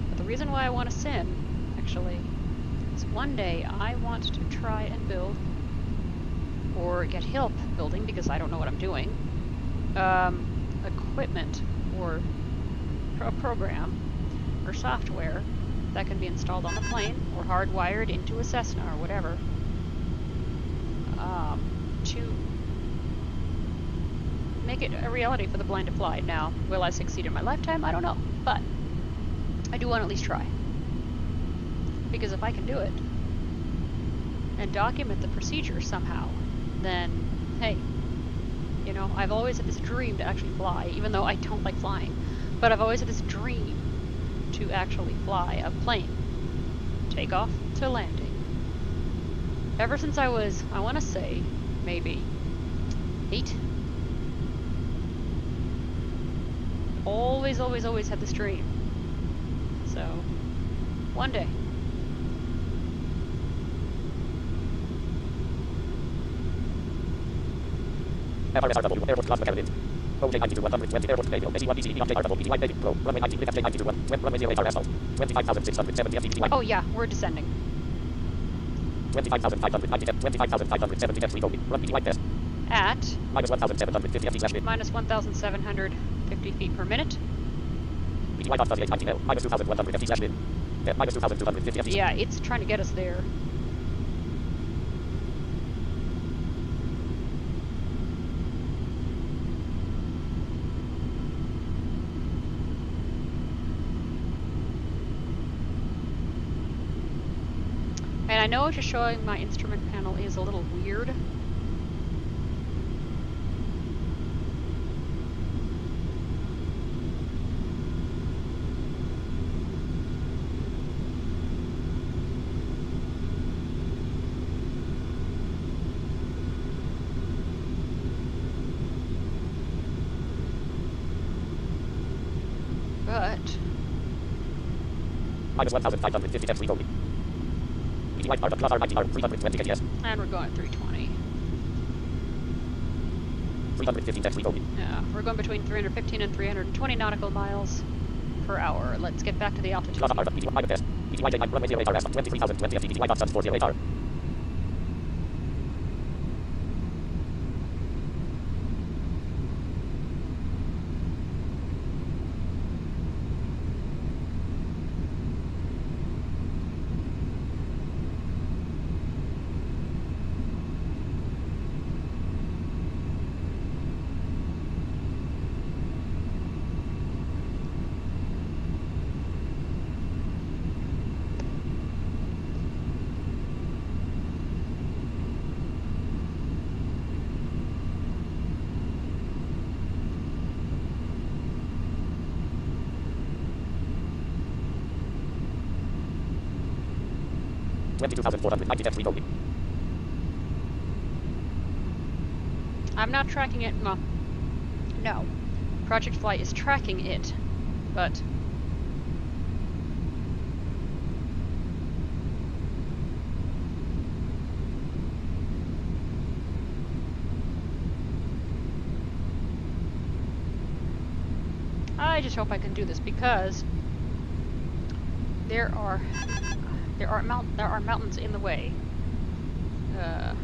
But the reason why I want to sim, actually, is one day I want to try and build, or get help building, because I don't know what I'm doing, equipment or a program or software that can be installed on the plane or hardwired into a Cessna or whatever, to make it a reality for the blind to fly. Now, will I succeed in my lifetime? I don't know, but I do want to at least try. Because if I can do it and document the procedure somehow, then hey, you know, I've always had this dream to actually fly, even though I don't like flying, but I've always had this dream to actually fly a plane, takeoff to landing. Ever since I was, I want to say, maybe 8. Always had this dream. So, one day. FRSRW, airport class mechanics. OJ 92 120, airport radio, AC1DC, ERW, PTY, David Pro, runway 90, lift FJ 92 runway 0 HR asphalt, 25,670 FTTY. Oh yeah, we're descending. 25,590, 25,570 FT going, run PTY test. At minus 1,750 FT slash min. minus 1,750 feet per minute. PTY dot 38 90 minus 2,100 FT slash min. Minus 2,250 FT. Yeah, it's trying to get us there. And I know just showing my instrument panel is a little weird. But minus 1,550 FT going. PTY part of class R90 320 KTS. And we're going at 320. 315 FT going. Yeah, we're going between 315 and 320 nautical miles per hour. Let's get back to the altitude. Class R of PTY test. PTY J9 runway 0 HR asphalt 23,020 FT. PTY dot suns 40 HR. 22,490 FT going. I'm not tracking it. Well, no. Project Flight is tracking it, but I just hope I can do this because there are mountains in the way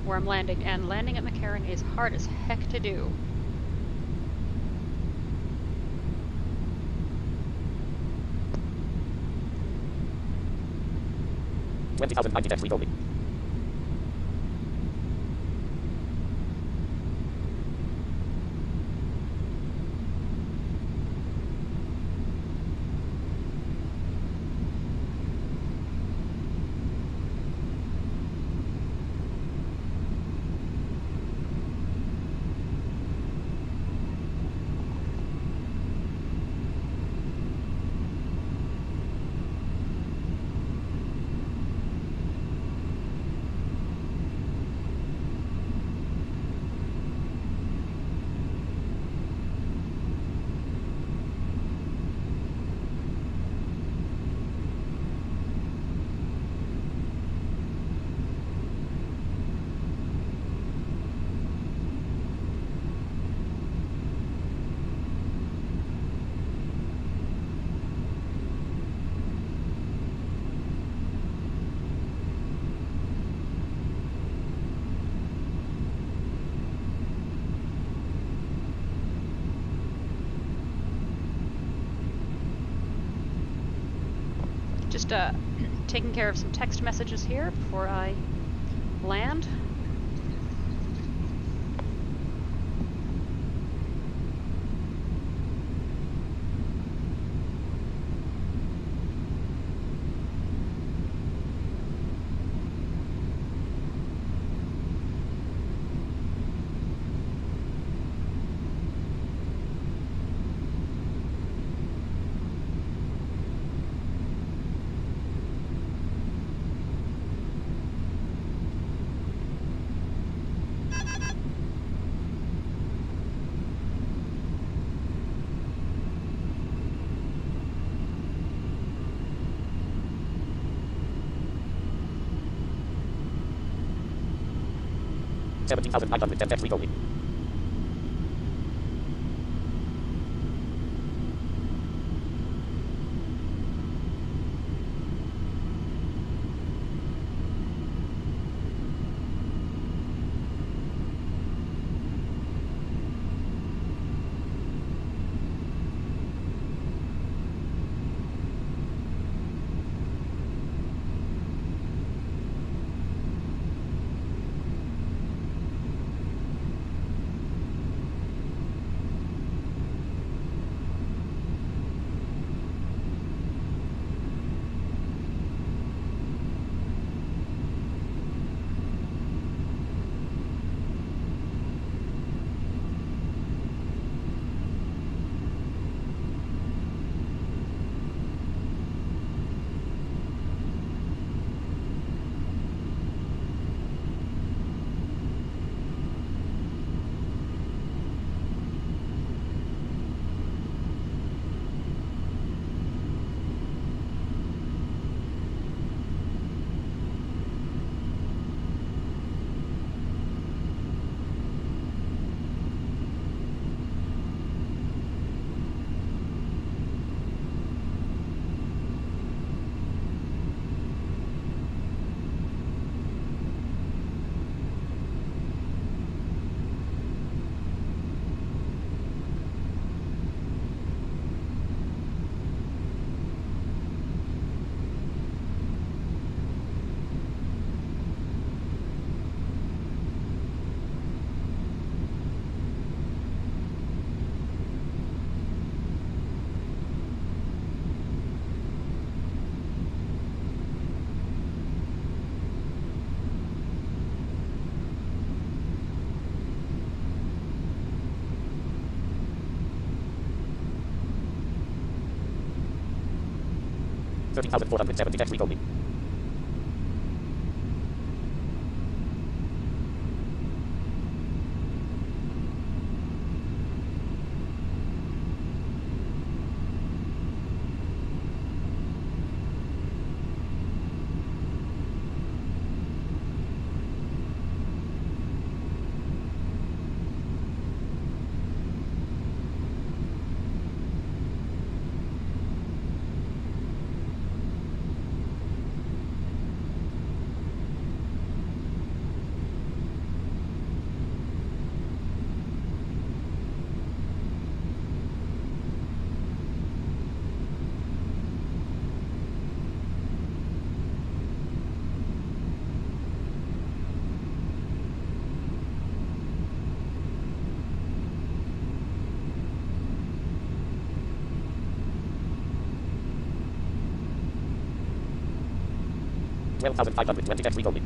where I'm landing, and landing at McCarran is hard as heck to do. $20,090 FT going. Just taking care of some text messages here before I land. $17,910 text read only. $13,470 text read only. $12,520 text read only.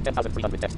10,300 text.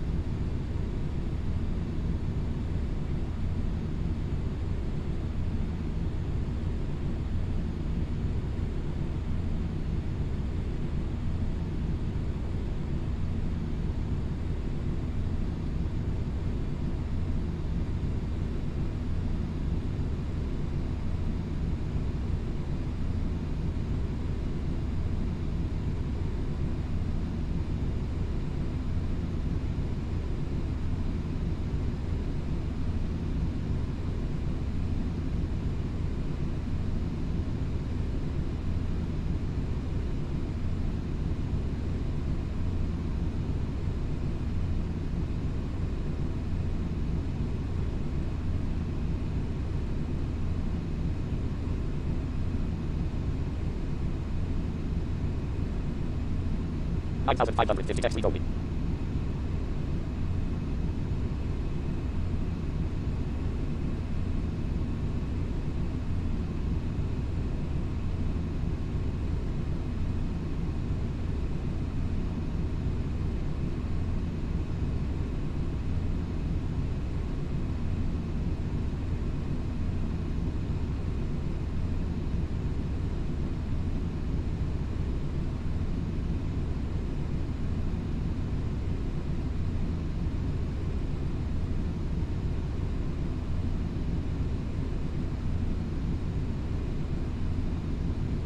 Nine thousand 550 text read only.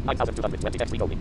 Nine thousand 220 text read only.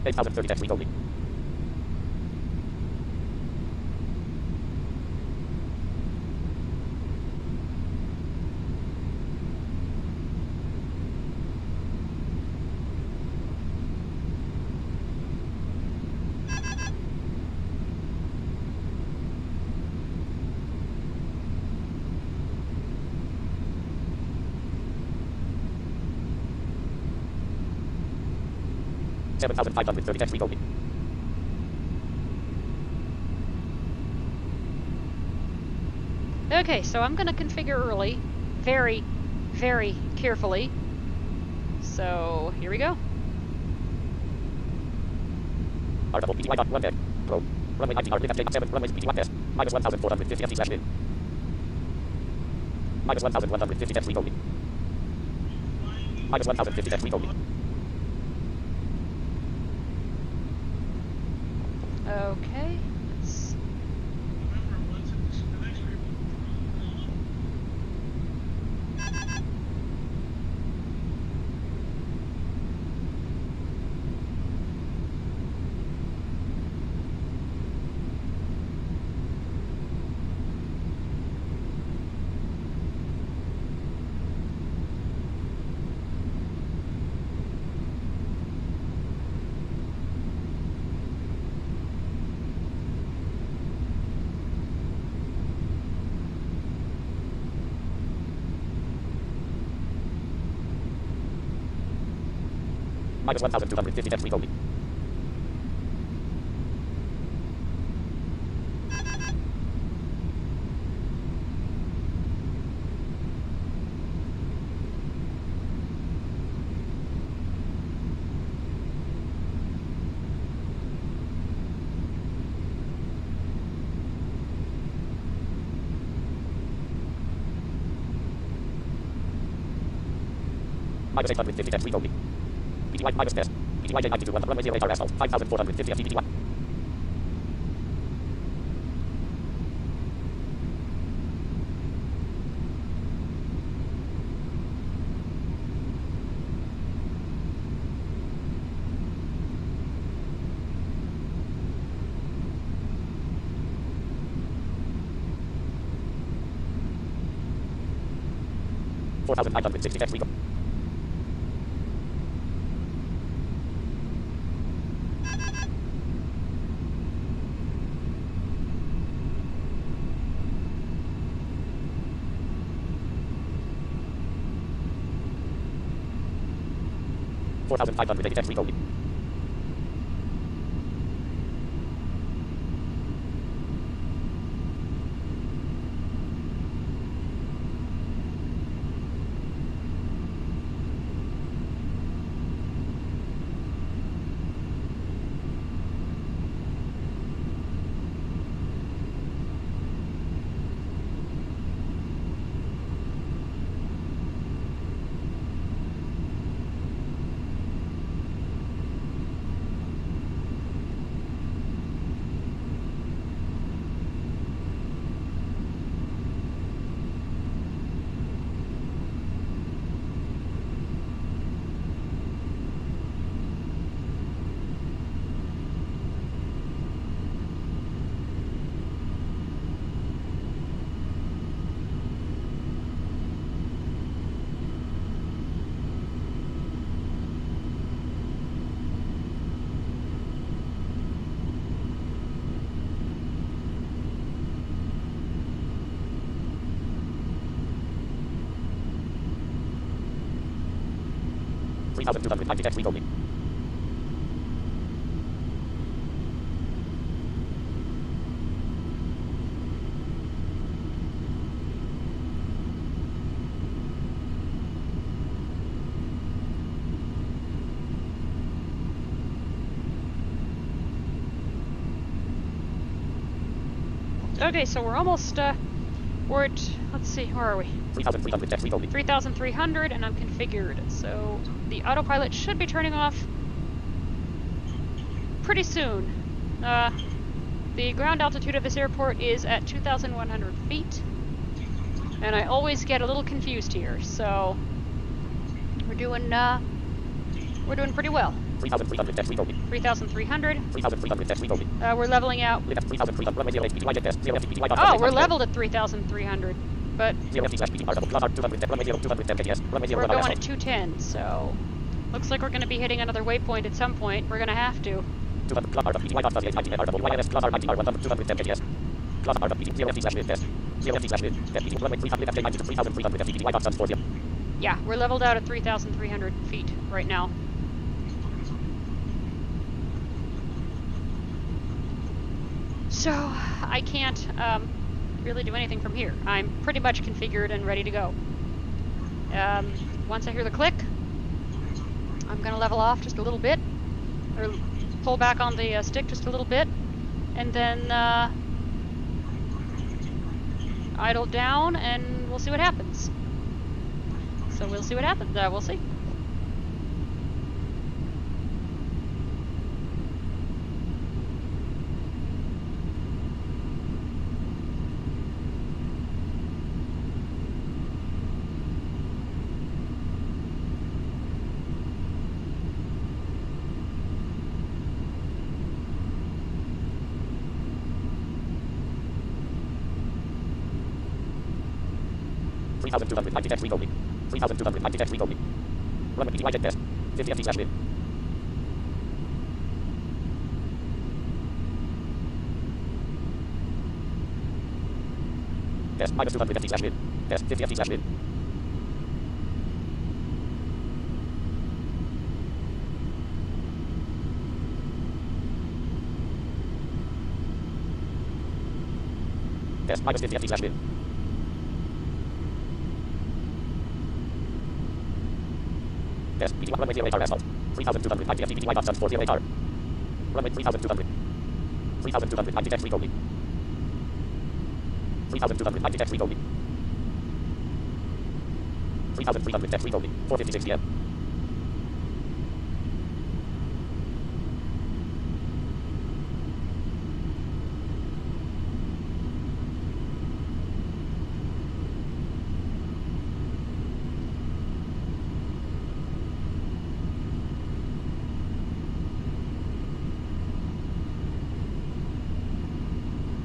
Eight thousand 30 text read only. Seven thousand 530 text read only. Okay, so I'm going to configure early, very, very carefully. So here we go. R double PTY dot 1 deck. Pro. Runway 19 R lift 7 runways PTY test. Minus 1,450 FT slash min. Minus 1,150 text read only. Minus 1,050 text read only. Okay, let's... Minus 1,250 text read only. Minus 850 text read only. PTY minus test. PTY J92 1 runway 08 R asphalt. 5,450 FT PTY. 4,960 feet. 4,586 feet only. Three thousand two hundred 96 feet only. Okay, so we're almost, we're at, let's see, where are we? 3,300 feet only. 3,300, and I'm configured, so the autopilot should be turning off pretty soon. The ground altitude of this airport is at 2,100 feet, and I always get a little confused here, so we're doing pretty well. 3,300 feet only. 3,300. 3,300 feet only. We're leveling out. 3,300 runway 0 HPT test 0 HPT Oh, we're leveled at 3,300, but 0 HPT class 210 runway 0 210 KTS runway 0 we're going at 210, so looks like we're going to be hitting another waypoint at some point. We're going to have to. 200 class RWY dot 38 ITR class R90R 1,210 KTS class RWP 0 FT slash mid test 0 FT slash mid FPT runway 300 FJ 90 to 3,300 FPT Y dot sun 40. Yeah, we're leveled out at 3,300 feet right now. So I can't really do anything from here. I'm pretty much configured and ready to go. Once I hear the click, I'm going to level off just a little bit, or pull back on the stick just a little bit, and then idle down, and we'll see what happens. So we'll see what happens. We'll see. Three thousand two hundred 96 feet only. 3,296 feet only. Runway PTY jet test 50 FT slash mid. Test minus 200 FT slash mid. Test 50 FT slash mid. Test minus 50 FT slash mid. Test PT1 runway 0 HR asphalt. 3,200 90 FT PTY dot sun 40 HR. Runway 3,200. 3,200 90 jet fleet only. 3,200 90 jet fleet only. 3,300 jet fleet only. 4:56 PM.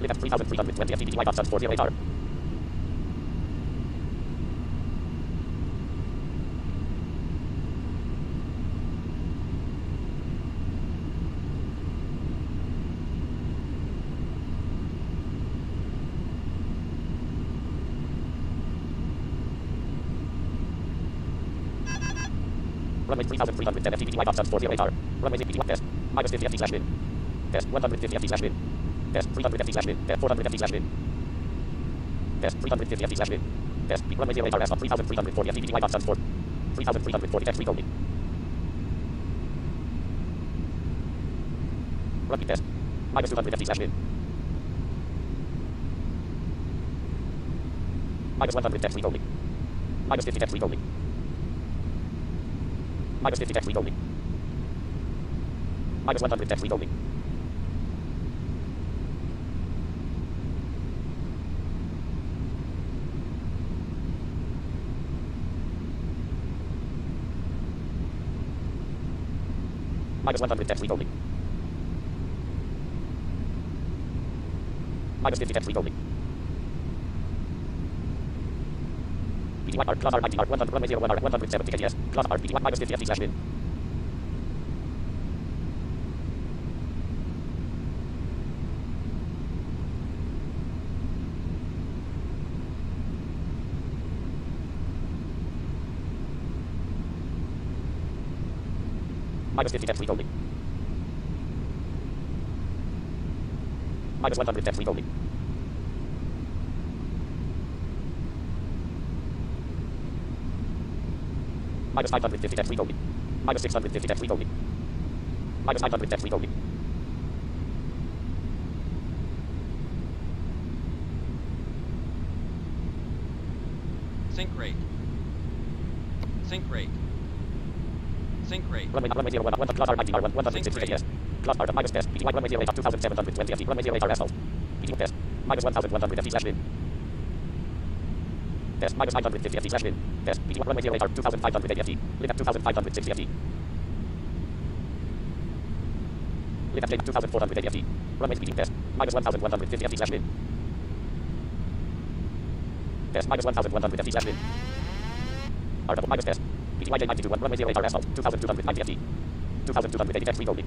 Lift at 3,320 FT PTY dot sun 40 HR. Runway 3310 FTP wind up done 40 8R. Runway 50 test. Minus 50 FT slash wind. Test 150 FT slash wind. Test 300 FT slash wind. Test 400 FT slash wind. Test 350 FT slash wind. Test runway 0 8R 3340 FTP wind up done 3340 test only. Runway test. Minus 200 FT slash wind. Minus 100 test only. Minus 50 test only. Minus 50 test only. Minus 100 test only. Minus 100 test only. Minus 50 test only. PTYR plus RITR 100 runway 01 R 170 KTS plus R PTY minus 50 FT slash wind. Minus 50 test only. Minus 100 test only. Minus 550 test only. Minus 650 test only. Minus 900 test only. Sync rate. Sync rate. Sync rate. Runway 01 1 plus RITR 160 KTS plus R minus test PTY runway 08 2720 FT runway 08 R asphalt. PTY test minus 1100 FT slash wind. Test minus 950 FT slash wind. Test PTY runway 08 R 2500 FT. Limit at 2560 FT. Limit at 2400 FT. Runway speeding test minus 1150 FT slash wind. Test minus 1100 FT slash wind. R double minus test. PTY J92 runway 08 R asphalt 2290 FT. 2280 test only.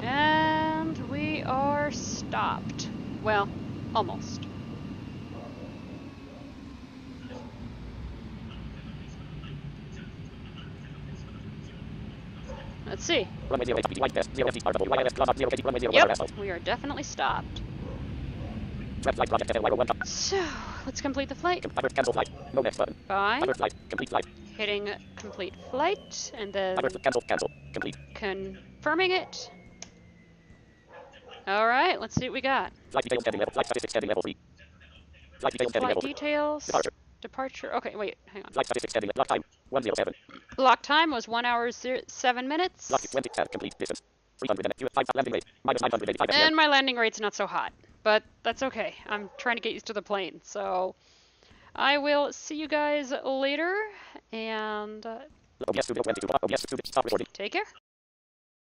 And we are stopped. Well, almost. Let's see. Runway 08 PTY test 0 FT RW YLS plus R 0 KT runway 0 R Yep, asphalt. we are definitely stopped. Web flight project FLY01. So, let's complete the flight Cancel flight. No next button. by Flight. Complete flight. hitting complete flight and then Cancel. Complete. confirming it. All right, let's see what we got. Flight details standing level. Flight statistics standing level 3. Flight details standing Flight level 3. details. Departure. Departure. Okay, wait, hang on. Flight statistics standing block time 107. Block time was 1 hour 7 minutes. Block 20 tab complete distance 300 and 5 landing rate minus 985 FTM. And my landing rate's not so hot, but that's okay. I'm trying to get used to the plane, so I will see you guys later, and OBS studio 22. OBS studio stop recording. take care.